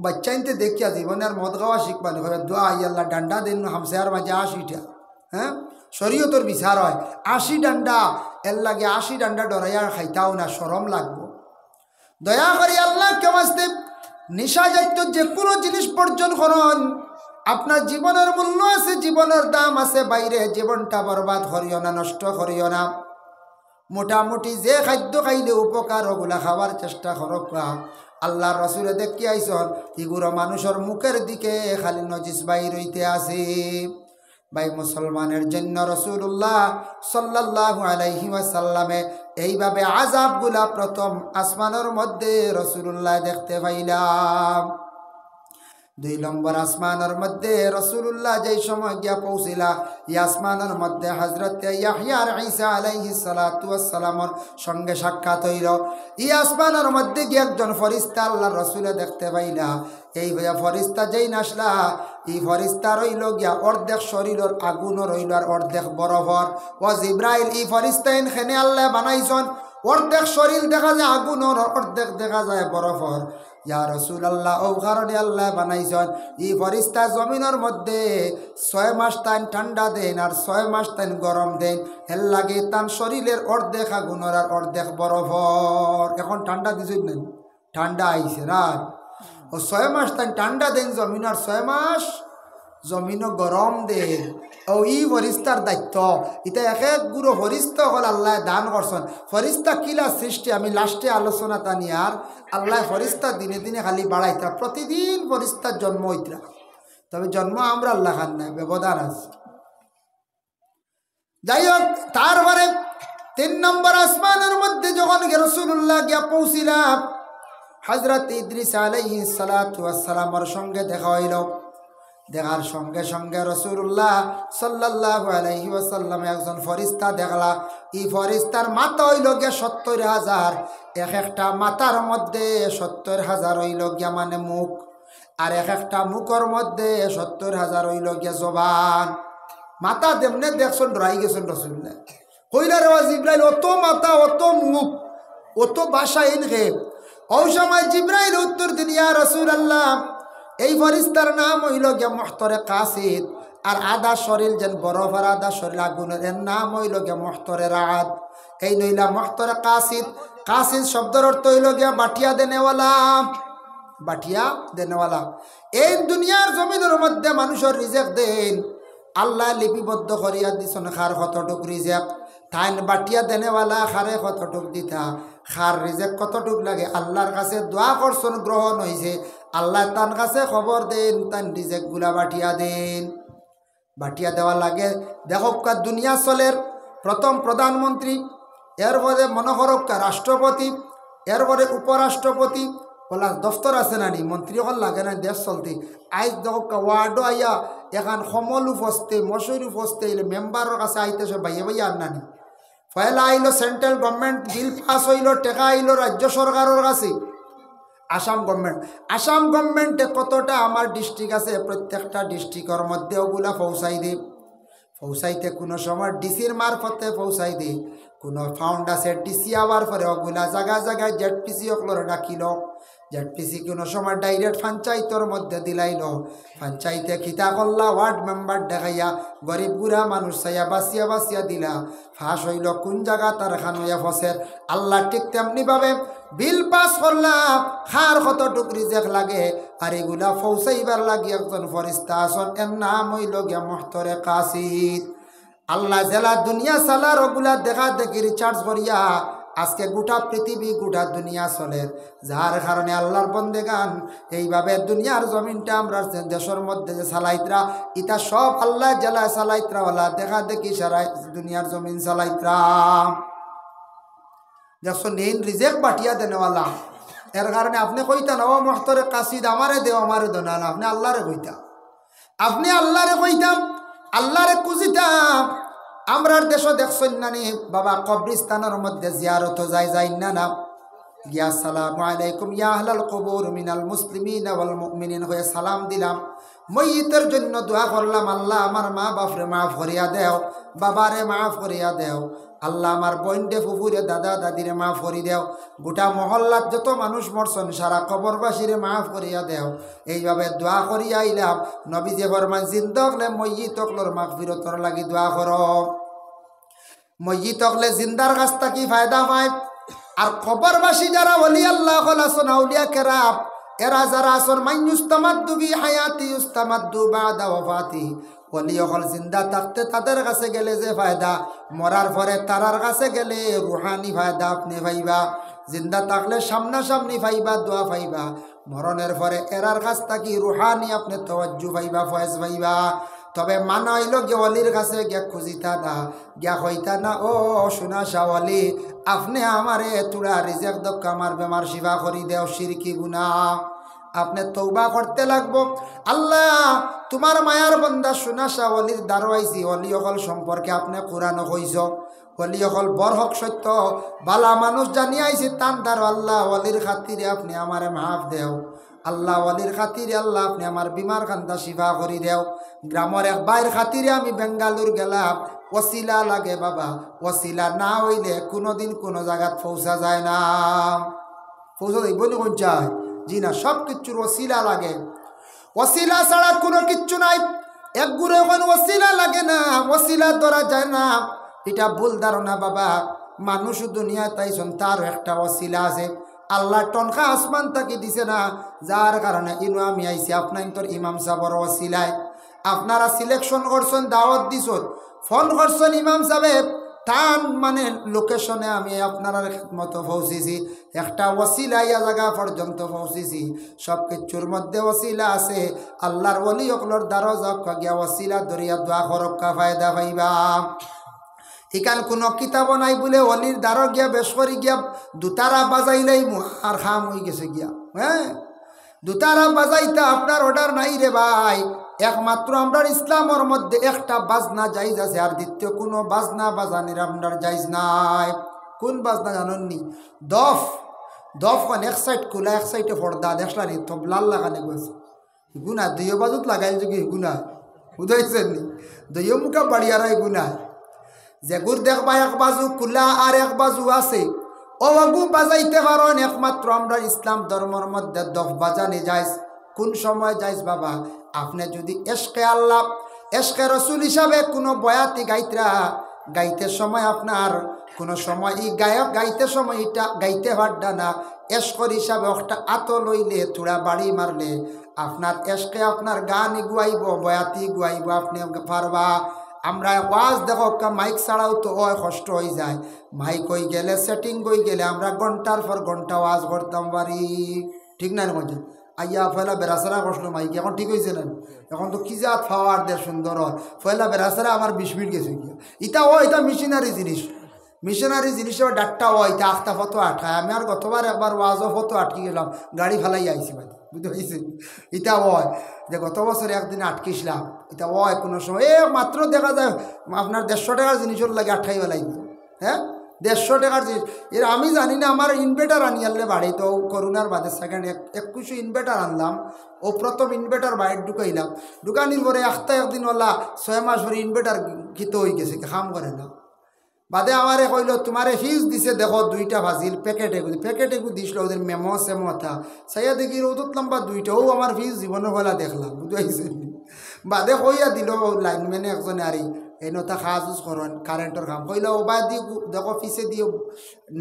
বাচ্চাইনতে দেখিয়া জীবনের মদ খাওয়া শিখবানি হবে দোয়া আল্লাহ ডান্ডা দিন হামসার মাঝে 80টা। হ্যাঁ শরীয়তর বিচার হয় 80 ডান্ডা এর লাগে 80 ডান্ডা ডরাইয়া খাইতাও না শরম লাগবো। দয়া করি আল্লাহ কেমাস্তে নিশা জাতীয় যে কোনো জিনিস বর্জন করুন। আপনার জীবনের মূল্য আছে, জীবনের দাম আছে, বাইরে জীবনটা বরবাদ করিও না, নষ্ট করিও না। মোটামুটি যে খাদ্য খাইলে উপকার ওগুলা খাওয়ার চেষ্টা করো। আল্লাহ রসুলে দেখি আইসন এগুলো মানুষের মুখের দিকে খালি নজিস বাইর হইতে আসে। ভাই মুসলমানের জন্য রাসূলুল্লাহ সাল্লাল্লাহু আলাইহি ওয়াসাল্লামে এইভাবে আযাবগুলা প্রথম আসমানের মধ্যে রাসূলুল্লাহ দেখতে পাইলাম। 2 নম্বর আসমানের মধ্যে রাসূলুল্লাহ যেই সময় গিয়া পৌঁছিলা এই আসমানের মধ্যে হযরত ইয়াহইয়া আর ঈসা আলাইহিস সালাতু ওয়াস সালামের সঙ্গে সাক্ষাৎ হইল। এই আসমানের মধ্যে গিয়ে একজন ফেরেশতা আল্লাহর রাসূলে দেখতে পাইলা। এই ভাইয়া ফেরেশতা যেই নাসলা এই ফেরেশতা রইল গিয়া অর্ধেক শরীরের আগুন রইল আর অর্ধেক বরফর। ও জিব্রাইল এই ফেরেশতা এখানে আল্লাহ বানাইছেন অর্ধেক শরীর দেখা যায় আগুনের অর্ধেক দেখা যায় বরফর। ইয়া রাসূলুল্লাহ ও কারণে আল্লাহ বানাইছেন এই ফেরেশতা জমিনের মধ্যে 6 মাস তান ঠান্ডা দেন আর 6 মাস তান গরম দেন। এর লাগে তান শরীরের অর্ধেক আগুনের আর অর্ধেক বরফর। এখন ঠান্ডা দিছেন না, ঠান্ডা আইছে না। ও 6 মাস তান ঠান্ডা দেন জমিন আর 6 মাস জমিন গরম দেন। ও ই ফেরেশতার দায়িত্ব। এটা এক এক গুরু ফেরেশতা হল আল্লাহ দান করছেন। ফেরেশতা কিলা সৃষ্টি আমি লাস্টে আলোচনা টানি আর আল্লাহ ফেরেশতা দিনে দিনে খালি বাড়াইতা। প্রতিদিন ফেরেশতার জন্ম হইতা, তবে জন্ম আমরা আল্লাহ খান নাই, ব্যবধান আছে। যাই হোক তারপরে 3 নম্বর আসমানের মধ্যে যখন রাসূলুল্লাহ গিয়া পৌঁছিলাম হযরত ইদ্রিস আলাইহিস সালাতু ওয়াস সালামের সঙ্গে দেখা হইল। দেখার সঙ্গে সঙ্গে রাসূলুল্লাহ সাল্লাল্লাহু আলাইহি ওয়াসাল্লাম একজন ফেরেশতা দেখলা। এই ফেরেশতার মাথা হইল গিয়া 70,000। এক একটা মাথার মধ্যে 70,000 হইল গিয়া মানে মুখ, আর এক একটা মুখের মধ্যে 70,000 হইল গিয়া জবান। মাথা দেমনে দেখছেন ডরাই গেছেন রাসূলুল্লাহ। কইলা রে জিব্রাইল অত মাথা অত মুখ অত ভাষা ইনকে। ওই সময় জিব্রাইল উত্তর দিন ইয়া রাসূলুল্লাহ এই ফেরেশতার নাম হইল গিয়া মুহতরে কাসিদ। আর আদা শরীর যেন বরফ আর আদা শরীর আগুনের এর নাম হইল গিয়া মুহতরে রাদ। এই নইলা মুহতরে কাসিদ। কাসিদ শব্দের অর্থ হইল গিয়া বাটিয়া দেনেওয়ালা, বাটিয়া দেনেওয়ালা। এই দুনিয়ার জমিনের মধ্যে মানুষের রিজেক দেন আল্লাহ লিপিবদ্ধ করিয়া দিছেন খার কতটুক রিজেক। তাইন বাটিয়া দেনেওয়ালা খারে কতটুক দিতা, খার রিজেক কতটুক লাগে আল্লাহর কাছে দোয়া করছেন, গ্রহণ হয়েছে। আল্লাহ তার কাছে খবর দেন তান রিজেক গুলা বাটিয়া দেন, বাটিয়া দেওয়া লাগে। দেখো দুনিয়া চলের প্রথম প্রধানমন্ত্রী, এরপরে মনোহরকা রাষ্ট্রপতি, এরপরে উপরাষ্ট্রপতি বলা দফতর আছে না নি, মন্ত্রী হল লাগে না দেশ চলতে। আইজ দেখো ওয়ার্ডও আইয়া এখন সমল উপস্থে মশুর উপস্থে মেম্বারের কাছে আইতেছে ভাইয়া ভাইয়া আর নানি। পয়লা আইলো সেন্ট্রাল গভর্নমেন্ট বিল পাস হইল, টেকা আইলো রাজ্য সরকারের কাছে। আসাম গভর্নমেন্ট, আসাম গভর্নমেন্টে কতটা আমার ডিস্ট্রিক্ট আছে প্রত্যেকটা ডিস্ট্রিক্টের মধ্যে ওগুলা পৌঁছাই দে। পৌঁছাইতে কোনো সময় ডিসির মারফতে পৌঁছাই দে, কোনো ফাউন্ড আছে ডিসি আওয়ার পরে ওগুলা জায়গায় জায়গায় জেডপিসি অকলরে ডাকিল। জেডপিসি কোনো সময় ডাইরেক্ট পঞ্চায়েতের মধ্যে দিলাইল। পঞ্চায়েতে খিতা করলা ওয়ার্ড মেম্বার দেখাইয়া গরিব গুড়া মানুষ চাইয়া বাঁচিয়া বাঁচিয়া দিলা। ফাঁস হইল কোন জায়গা তার খান হইয়া ফসের। আল্লাহ ঠিক তেমনিভাবে বিল পাস করলাম খার কতটুক রিজেক লাগে আর এগুলা পৌঁছাইবার লাগে একজন ফরিস্তা আসন, এর নাম হইল গিয়া মুহতরে কাসিদ। আল্লাহ জেলা দুনিয়া সালার ওগুলা দেখা দেখি রিচার্জ করিয়া আজকে গোটা পৃথিবী গোটা দুনিয়া চলে, যার কারণে আল্লাহর বন্দেগান এইভাবে দুনিয়ার জমিনটা আমরা দেশের মধ্যে যে চালাইতরা ইটা সব আল্লাহ জেলা চালাইতরা ওলা দেখা দেখি সারা দুনিয়ার জমিন চালাইতরা। দেখছো নেইন রিজেক বাটিয়া দেনেওয়ালা, এর কারণে আপনি কইতা না ও মুহতরে কাসিদ আমারে দেও আমারে দো না, আপনি আল্লাহরে কইতা, আপনি আল্লাহরে কইতাম আল্লাহরে কুজিতাম। আমরার দেশও দেখছেন না নি বাবা কবরিস্তানের মধ্যে জিয়ারত যাই না না গিয়া আসসালামু আলাইকুম ইয়া আহলাল কুবুর মিনাল মুসলিমিন ওয়াল মুমিনিন হয়ে সালাম দিলাম, মইয়িতের জন্য দোয়া করলাম আল্লাহ আমার মা বাপরে মাফ করিয়া দেও, বাবারে মাফ করিয়া দেও, আল্লাহ আমার বইনডে ফুফুরে দাদা দাদিরে মাফ করি দেও, গোটা মহল্লার যত মানুষ মরছেন সারা কবরবাসীরে মাফ করিয়া দেও। এইভাবে দোয়া করিয়া আইলাম। নবীজি ফরমান জিন্দা হলে মইয়িত হকলর মাগফিরতর লাগি দোয়া করো। মইয়িত হলে জিন্দার কাছ থেকে ফায়দা পায়, আর কবরবাসী যারা ওলি আল্লাহ হল আসন আউলিয়া কেরাম এরা যারা আসন মাইয়ুস্তামাদ্দু বি হায়াতি ইউস্তামাদ্দু বাদা ওয়াফাতি, ওলি হল জিন্দা থাকতে তাদের কাছে গেলে যে ফায়দা, মরার পরে তারার কাছে গেলে রুহানি ফায়দা আপনি পাইবা। জিন্দা থাকলে সামনাসামনি পাইবা দোয়া পাইবা, মরণের পরে এরার কাছ থাকি রুহানি আপনি তওয়াজ্জু পাইবা ফয়েজ পাইবা। তবে মানা হইল গিয়ে অলির কাছে গিয়া খুঁজিতা না, গিয়া হইতা না ও সোনা শাওয়ালি আপনি আমারে তুড়া রিজেক দক্ষ আমার বেমার শিবা করি দেও, শিরকি গুনাহ আপনি তৌবা করতে লাগবো। আল্লাহ তোমার মায়ার বন্দা সোনা শাওয়ালির দারোয়াইছি, অলি অকল সম্পর্কে আপনি কোরআন কইছ, অলি অকল বর হক সত্য বালা মানুষ জানিয়ে আইছি তান দারো, আল্লাহ অলির খাতিরে আপনি আমারে মাফ দেও, আল্লাহ অলির খাতিরে আল্লাহ আপনি আমার বিমার কান্দা শিফা করি দেও। গ্রামের এক বাইর খাতিরে আমি বেঙ্গালুর গেলাম, ওসিলা লাগে বাবা, ওসিলা না হইলে কোনোদিন কোনো জায়গাত পৌঁছা যায় না। পৌঁছা যাইব নি কোন চায়? জি না, সব কিচ্ছুর ওসিলা লাগে, ওসিলা ছাড়া কোনো কিচ্ছু নাই। এক গুড়ে এখন ওসিলা লাগে না, ওসিলা ধরা যায় না, এটা ভুল ধারণা বাবা। মানুষ দুনিয়ায় তাইছন তার একটা ওসিলা আছে, আল্লাহ টনখা আসমান তাকে দিছে না, যার কারণে ইনু আমি আইছি আপনার তোর ইমাম সাহেবের ওসিলায়। আপনারা সিলেকশন করছেন, দাওয়াত দিছন, ফোন করছেন ইমাম সাহেব টান মানে লোকেশনে আমি আপনার মতো পৌঁছেছি, একটা ওসিলা ইয়া জায়গা পর্যন্ত পৌঁছেছি। সব কিছুর মধ্যে ওসিলা আছে, আল্লাহর ওলি অকলর দ্বারা যাক গিয়া ওসিলা দরিয়া দোয়া করক্কা ফায়দা পাইবা। এখান কোনো কিতাব নাই বলে অলির দ্বারা গিয়া বেশ করে গিয়া দুতারা বাজাইলেই আর খাম হয়ে গেছে গিয়া। হ্যাঁ, দুতারা বাজাইতে আপনার অর্ডার নাই রে ভাই, একমাত্র আমরা ইসলামের মধ্যে একটা বাজনা জাইজ আছে, আর দ্বিতীয় কোনো বাজনা বাজানের আপনার জাইজ নাই। কোন বাজনা জানেননি? দফ। দফ খান এক সাইড খোলা এক সাইডে পর্দা দেখলানি তবলাল লাগানি গেছে, গুনা দুইও বাজুত লাগাই যোগী গুনা বুঝাইছেন নি, দুইও মুখা বাড়িয়ারাই গুনা। যেগুর দেখবা এক বাজু খোলা আর এক বাজু আছে, ও বাবু বাজাইতে পারেন। একমাত্র আমরা ইসলাম ধর্মের মধ্যে দফ বাজানি যাইজ। কোন সময় যাইজ বাবা? আপনি যদি এশকে আল্লাহ এশকে রসুল হিসাবে কোনো বয়াতি গাইতে সময় আপনার কোনো সময় ই গায়ক গাইতে সময় এটা গাইতে পারডা না, এশকর হিসাবে একটা আত লইলে থোড়া বাড়ি মারলে আপনার এশকে আপনার গান গুয়াইব, বয়াতি গুয়াইব, আপনি পারবা। আমরা ওয়াজ দেখো মাইক ছাড়াও তো ওই কষ্ট হয়ে যায়, মাইক হয়ে গেলে সেটিং হয়ে গেলে আমরা ঘন্টার পর ঘন্টা ওয়াজ করতাম পারি, ঠিক না? মধ্যে আইয়া ফয়লা বেড়াছাড়া করছিল মাইক, এখন ঠিক হয়েছে না? এখন তো কি যা ফাওয়ার দে সুন্দর ফয়লা বেড়াছাড়া আমার 20 মিনিট গেছে গিয়া। ইটা ও এটা মেশিনারি জিনিস, মিশনারি জিনিসের ডাক্টা ও এটা আখতা ফটো আটকায়। আমি আর গতবার একবার ওয়াজও ফটো আটকে গেলাম, গাড়ি ফেলাই আইছি ভাই, বুঝতে পারছি? এটা ওয় যে গত বছর একদিন আটকিছিলাম, এটা ওয় কোনো সময় মাত্র দেখা যায় আপনার 150 টাকার জিনিসের লাগে আটকাই ফেলাই দিত। হ্যাঁ, 150 টাকার জিনিস। এর আমি জানি না, আমার ইনভার্টার আনি আনলে বাড়ি তো করোনার বাদে সেকেন্ড 21 ইনভার্টার আনলাম, ও প্রথম ইনভার্টার বাইরে ঢুকাইলাম, ঢুকানির পরে একদিন ওলা 6 মাস পরে ইনভার্টার কিতো হয়ে গেছে, কাম করে না। বাদে আমারে কইল তোমারে ফিজ দিছে দেখো 2টা ভাজিল প্যাকেটে দিছিল ওদের মেমো সেমো থা সাইয়া দেখি রোদত লম্বা 2টাও আমার ফিজ জীবনের বেলা দেখলাম, বুঝতে পারছি? বাদে কইয়া দিল লাইনম্যানে একজনে আরি এনতা খাজুজ করেন কারেন্টর কাম কইলা ওবা দিয়ে দেখো পিছে দিয়ে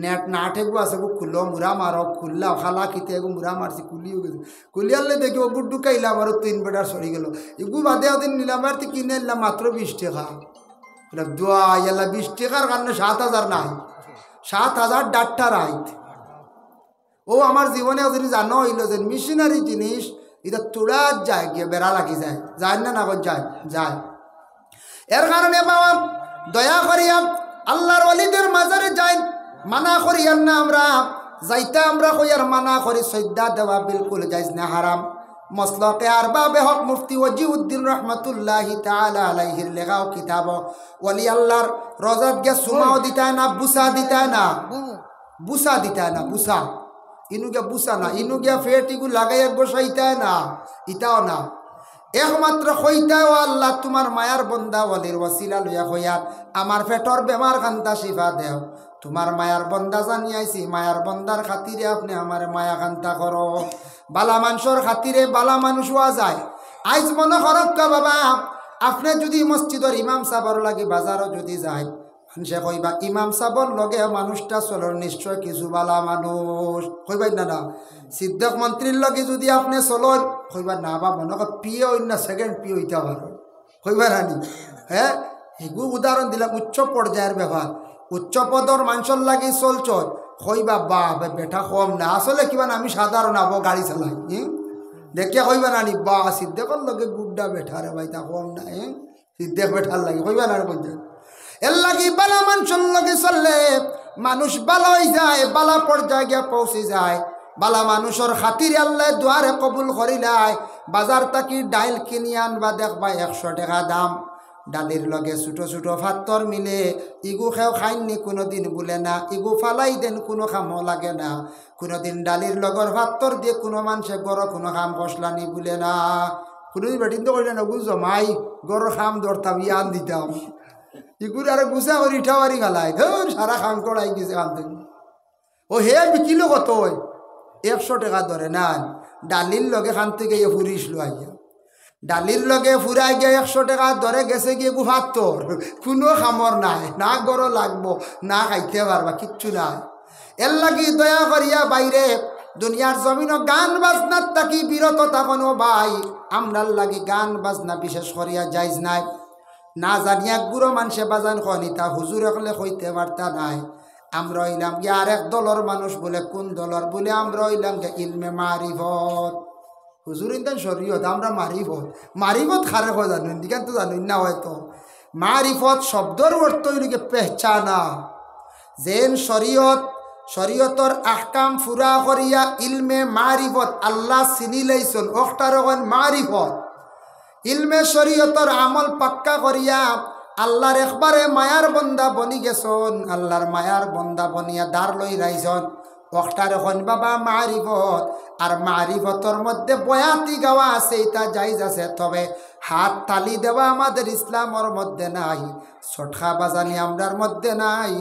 নেট না ঠেকবো আছে গো খুললো মুরা মারো খুললাম খালা খিতে এগো মুরা মারছি কুলিও গেছে কুলিয়ালে দেখি ওগুর ঢুকাইলাম আর 3 বেটার সরি গেল এগু বাদে ওদিন নিলাম আর কিনে নিলাম মাত্র 20 টাকা দোয়া ইয়াল্লা 20 টাকার কারণে 7,000 নাই 7,000 ডাট্টা রাইত ও আমার জীবনে যদি জানো হইল যে মিশনারি জিনিস এটা তোড়া যায় গিয়ে বেড়া লাগি যায় যায় না যায় যায় এর কারণে বাবা দয়া করিয়া আল্লাহর ওয়ালিদের মাজারে যাই মানা করিয়ার না আমরা যাইতে আমরা কইয়ার মানা করি সৈদা দেওয়া বিলকুল যাইজ না হারাম মসলকে আরবাবে হক মুফতি ওয়াজিউদ্দিন রহমাতুল্লাহি তাআলা আলাইহির লেখাও কিতাব ওয়ালি আল্লাহর রোজাত গে সুমাও দিতায় না বুসা দিতায় না বুসা দিতায় না বুসা ইনুকে বুসা না ইনুকে ফেটিগু লাগাইয়া বসাইতায় না ইতাও না একমাত্র কইতায় ও আল্লাহ তোমার মায়ার বন্দা ওয়ালির ওয়াসিলা লইয়া কইয়ার আমার পেটর বেমার কান্তা শিফা দেও তোমার মায়ার বন্দা জানিয়াইছি মায়ার বন্দার খাতিরে আপনি আমার মায়া কান্তা করো বালা মানুষের খাতিরে বালা মানুষ হওয়া যায় আইজ মনে করক বাবা আপনি যদি মসজিদের ইমাম সাহর লাগে বাজারও যদি যায় মানুষে কইবা ইমাম সাহর লগে মানুষটা চলর নিশ্চয় কিছু বালা মানুষ কইবাই না না সিদ্ধক মন্ত্রীর লগে যদি আপনি চলর কইবা না বা মনে কর পিয়ে অন্য সেকেন্ড পিয়ে হইতে পারো কইবা রানি হ্যাঁ এগু উদাহরণ দিলাম উচ্চ পর্যায়ের ব্যাপার উচ্চ পদর মানুষের লাগে চলছ কইবা বা বেটা কম না আসলে কিবা আমি সাধারণ আবো গাড়ি চালাই দেখিয়া কইবা নানি বা সিদ্ধেকর লগে গুড্ডা বেঠা রে ভাই তা কম না সিদ্ধেক বেঠার লাগে কইবা না বলছে এর লাগি বালা মানুষের লগে চললে মানুষ ভালো হয়ে যায় বালা পর্যায়ে গিয়া পৌঁছে যায় বালা মানুষের খাতির আল্লাহ দুয়ারে কবুল করিলাই বাজার তাকি ডাইল কিনি আনবা দেখবা 100 টাকা দাম ডালির লগে ছোটো ছোটো ফাত্তর মিলে ইগু খেও খাইননি কোনো দিন বলে না ইগু ফালাই দেন কোনো খামও লাগে না কোনো দিন ডালির লগর ফাত্তর দিয়ে কোনো মানুষে গড় কোনো খাম কষলানি বলে না কোনোদিন বেটিন তো কইলে না বুঝছো মাই গড় খাম ধরতাম ইয়ান দিতাম ইগুর আর গুছা করে ইঠাবারি গালাই ধর সারা খাম করাই গেছে আনতে ও হে বিকিলো কত 100 টাকা ধরে না ডালির লগে খান থেকে ফুরিস লো আইয়া ডালির লগে ফুরাই গিয়ে 100 টাকা ধরে গেছে গিয়ে গুফাত্তর কোনো খামর নাই না গড় লাগবো না খাইতে পারবা কিচ্ছু নাই এর লাগি দয়া করিয়া বাইরে দুনিয়ার জমিন গান বাজনার তাকি বিরত থাকনো ভাই আমরার লাগি গান বাজনা বিশেষ করিয়া যাইজ নাই না জানিয়া গুরো মানুষে বাজান খনিতা হুজুর একলে কইতে পারতা নাই আমরা হইলাম গিয়ে আরেক দলর মানুষ বলে কোন দলর বলে আমরা হইলাম যে ইলমে মারিফত হুজুর ইন্দান শরীয়ত আমরা মারিফত খারে হয় জানুন দিকান তো জানুন না হয়তো মারিফত শব্দর অর্থ হইলকে পেহচানা যেন শরীয়তর আহকাম ফুরা করিয়া ইলমে মারিফত আল্লাহ চিনি লাইছন অখটার মারিফত ইলমে শরীয়তর আমল পাক্কা করিয়া আল্লাহর একবারে মায়ার বন্দা বনি গেছন আল্লাহর মায়ার বন্দা বনিয়া দাঁড় লই রাইছন অখটার এখন বাবা মারিফত আর মারিফতর মধ্যে বয়াতি গাওয়া আছে এটা জায়েজ আছে তবে হাত তালি দেওয়া আমাদের ইসলামের মধ্যে নাই ছটকা বাজানি আমরার মধ্যে নাই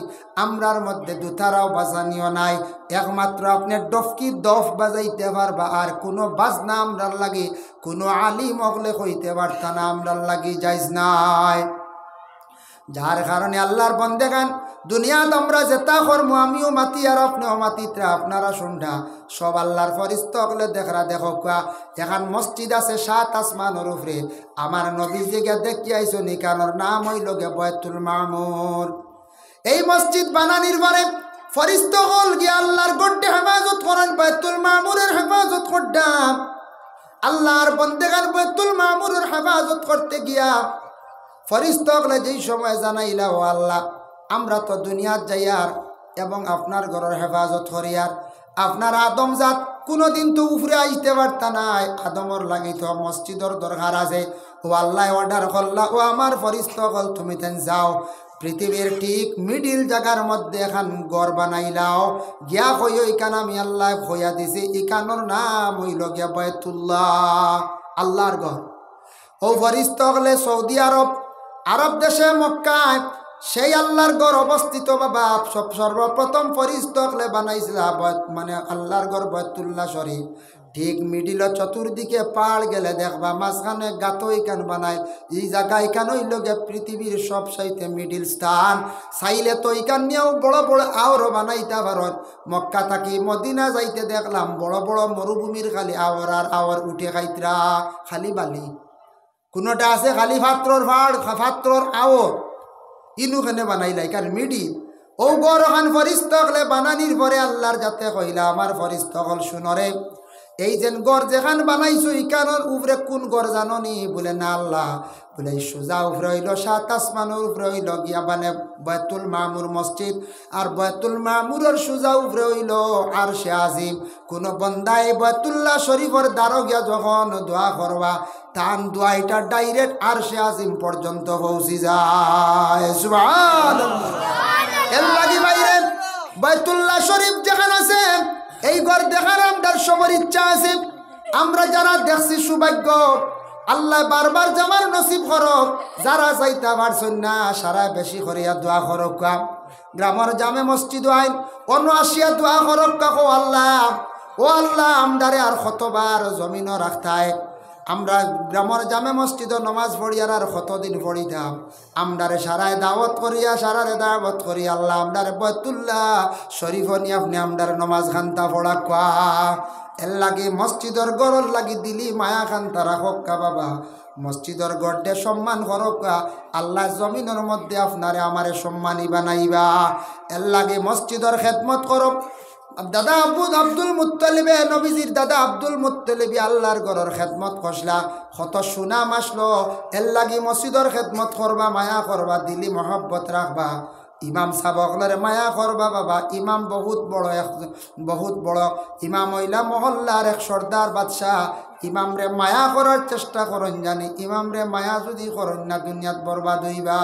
আমরার মধ্যে দুতারাও বাজানিও নাই একমাত্র আপনি ডফকি দফ বাজাইতে পারবা আর কোনো বাজনা আমরার লাগি কোনো আলিম অগলে কইতে পারতা না আমরার লাগি জায়েজ নাই যার কারণে আল্লাহর বন্দেগান দুনিয়াত আমরা যেটা কর্ম আমিও মাতি আর আপনিও মাতিতে আপনারা শুনটা সব আল্লাহর ফরিস্তা হলে দেখরা দেখো এখন মসজিদ আছে 7 আসমানের উপরে আমার নবীজিকে দেখি আইসো নিকানোর নাম হইল গে বাইতুল মামুর এই মসজিদ বানানির পরে ফরিস্তা হল গিয়ে আল্লাহর গড্ডে হেফাজত করেন বাইতুল মামুরের হেফাজত করতাম আল্লাহর বন্দেগান বাইতুল মামুরের হেফাজত করতে গিয়া ফরিস্তা হলে যেই সময় জানাইলা ও আল্লাহ আমরা তো দুনিয়াত যাইয়ার এবং আপনার ঘরের হেফাজত করিয়ার আপনার আদম জাত কোনোদিন তো উপরে আসতে পারতা নাই আদমর লাগি তো মসজিদর দরকার আছে ও আল্লাহ অর্ডার করলা ও আমার ফরিস্তা হল তুমি তেন যাও পৃথিবীর ঠিক মিডিল জায়গার মধ্যে এখন ঘর বানাইলাও গিয়া কইও ইকান আমি আল্লাহ খইয়া দিছি ইকানোর নাম হইল গিয়া বাইতুল্লাহ আল্লাহর ঘর ও ফরিস্তা হলে সৌদি আরব দেশে মক্কায় সেই আল্লাহর ঘর অবস্থিত বাবা সর্বপ্রথম ফরিস্তা হলে বানাইছিল মানে আল্লাহর ঘর বাইতুল্লাহ শরীফ ঠিক মিডিল চতুর্দিকে পাড় গেলে দেখবা মাঝখানে গাত ইকান বানায় এই জায়গা ইকান হইল গে পৃথিবীর সব সাইতে মিডিল স্থান চাইলে তো ইকান নিয়েও বড় বড় আওরও বানাইতে পারত মক্কা থাকি মদিনা যাইতে দেখলাম বড় বড় মরুভূমির খালি আওয়ার আর আওয়ার উঠে খাইতরা খালি বালি কোনোটা আছে খালি ফাত্রর ফাড় ফাত্রর আওর ইনুখানে বানাইলাই কারণ মিডিল ও গরখান ফরিস্তকলে বানানির পরে আল্লাহর যাতে কইলা আমার ফরিস্তকল শুনরে এই যেন গড় যেখান বানাইছো ইকানোর উপরে কোন গড় জাননি বলে না আল্লাহ বলে সোজা উপরে হইল 7 আসমানের উপরে হইল গিয়া মানে বাইতুল মামুর মসজিদ আর বাইতুল মামুরের সোজা উপরে হইল আরশে আজিম কোন বন্দায় বাইতুল্লাহ শরীফের দ্বারো গিয়া যখন দোয়া করবা তান দোয়া এটা ডাইরেক্ট আরশে আজিম পর্যন্ত পৌঁছি যায় সুবহানাল্লাহ এর লাগি বাইরে বাইতুল্লাহ শরীফ যেখানে আছে এই ঘর দেখার আমার সবার ইচ্ছা আছে আমরা যারা দেখছি সৌভাগ্য আল্লাহ বারবার যাবার নসিব করক যারা যাইতে পারছেন না সারা বেশি করিয়া দোয়া করক গ্রামের জামে মসজিদ আইন অন্য আসিয়া দোয়া করক কাকো আল্লাহ ও আল্লাহ আমদারে আর কতবার জমিনও রাখতায় আমরা গ্রামের জামে মসজিদ নমাজ পড়িয়ার আর কতদিন পড়িতাম আমদারে সারায় দাওয়াত করিয়া সারারে দাওয়াত করি আল্লাহ আমদারে বাইতুল্লাহ শরীফ নিয়ে আপনি আমদারে নমাজ খান্তা পড়া কোয়া এর লাগে মসজিদর গড়র লাগি দিলি মায়া খান্তা রাখক কা বাবা মসজিদর গড়ে সম্মান করক আল্লাহ জমিনের মধ্যে আপনারে আমারে সম্মানী বানাইবা এর লাগে মসজিদর খেদমত করক দাদা আব্দুল মুত্তালিবে নবীজির দাদা আব্দুল মুত্তালিবি আল্লাহর ঘরের খেদমত করলা কত সুনাম আসলো এর লাগি মসজিদর খেদমত করবা মায়া করবা দিলি মহব্বত রাখবা ইমাম সাবকলের মায়া করবা বাবা ইমাম বহুত বড় ইমাম হইলা মহল্লার এক সর্দার বাদশাহ ইমাম রে মায়া করার চেষ্টা করেন জানি ইমাম রে মায়া যদি করেন না দুনিয়াত বরবাদ হইবা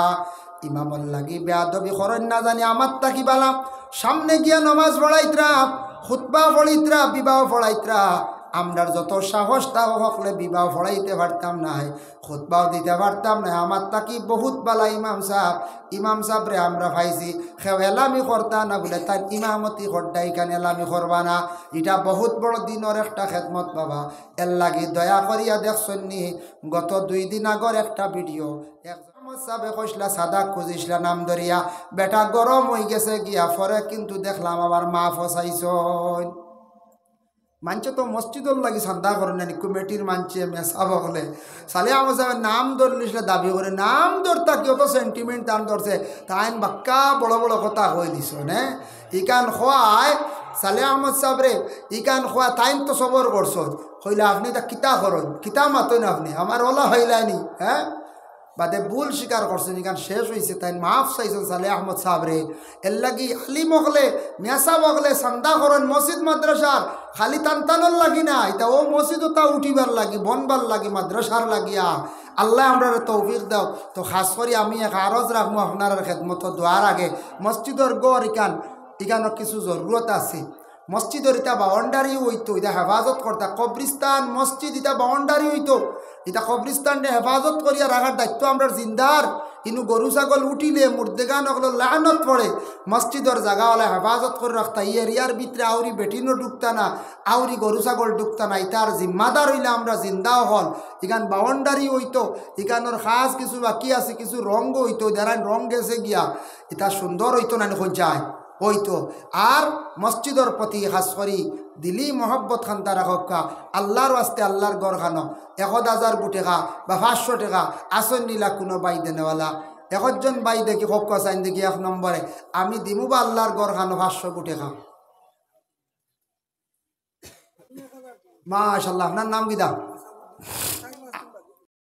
ইমামর লাগি বেয়াদবি করেন না জানি আমার তাকি বালা সামনে গিয়া নমাজ পড়াইতরা খুতবা পড়িতরা বিবাহ পড়াইতরা আমরার যত সাহস তা হকলে বিবাহ পড়াইতে পারতাম না খুতবাও দিতে পারতাম না আমার তাকি বহুত বালা ইমাম সাহেব রে আমরা ভাইছি খেও এলামি করতা না বলে তার ইমামতি করতা এখানে এলামি করবা না এটা বহুত বড় দিনের একটা খেদমত বাবা এর লাগি দয়া করিয়া দেখছনি গত 2 দিন আগর একটা ভিডিও সাবে কইসলা সাদা খুঁজিসলা নাম ধরিয়া বেটা গরম হয়ে গেছে গিয়া পরে কিন্তু দেখলাম আবার মা ফসাইছন মানছে তো মসজিদর লাগি সান্দা করেন না কমিটির মানছে মেসাব হলে সালে আমার সাহেব নাম ধরলিসলে দাবি করে নাম ধরতা কি অত সেন্টিমেন্ট টান ধরছে তাইন বাক্কা বড় বড় কথা হয়ে দিস নে ইকান খোয়ায় সালে আহমদ সাহেব রে ইকান খোয়া তাইন তো সবর করছ হইলে আপনি তা কিতা করেন কিতা মাতেন আপনি আমার ওলা হইলানি হ্যাঁ বাদে ভুল স্বীকার করছেন এখান শেষ হয়েছে তাই মাফ চাইছেন সালে আহমদ সাহেবরে এর লাগি আলিম হকলে মেসা হকলে সান্দা করেন মসজিদ মাদ্রাসার খালি টানটানোর লাগি না এটা ও মসজিদও তা উঠিবার লাগি বনবার লাগি মাদ্রাসার লাগিয়া আল্লাহ আমরা তৌফিক দাও তো খাস করে আমি এক আরজ রাখবো আপনার খেদমত দোয়ার আগে মসজিদর গড় ইকানো কিছু জরুরত আছে মসজিদর এটা বাউন্ডারি হইতো এটা হেফাজত করতা কবরিস্তান মসজিদ এটা বাউন্ডারি হইতো এটা কবরিস্তানটা হেফাজত করিয়া রাখার দায়িত্ব আমরা জিন্দার ইনু গরু ছাগল উঠিলে মুর্দেগান ওগুলো লানত পড়ে মসজিদর জায়গাওয়ালা হেফাজত করে রাখতা ইয়ার ভিতরে আউরি বেটিনও ঢুকতা না আউরি গরু ছাগল ঢুকতা না ইতার জিম্মাদার হইলে আমরা জিন্দাও হল ইখান বাউন্ডারি হইতো ইখানোর খাস কিছু বাকি আছে কিছু রঙ হইতো যারা রঙ গেছে গিয়া এটা সুন্দর হইতো না যায় হইতো আর মসজিদর প্রতি খাস করি দিলি মহব্বত খান্তা রাখা আল্লাহর আস্তে আল্লাহর গড় খানো 1000 টাকা বা 500 টাকা আসন নিলা কোনো বাই দেনেওয়ালা একজন বাই দেখি হোক চাইন দেখি 1 নম্বরে আমি দিমু বা আল্লাহর গড় খানো 500 টাকা মাশাআল্লাহ আপনার নাম কি দা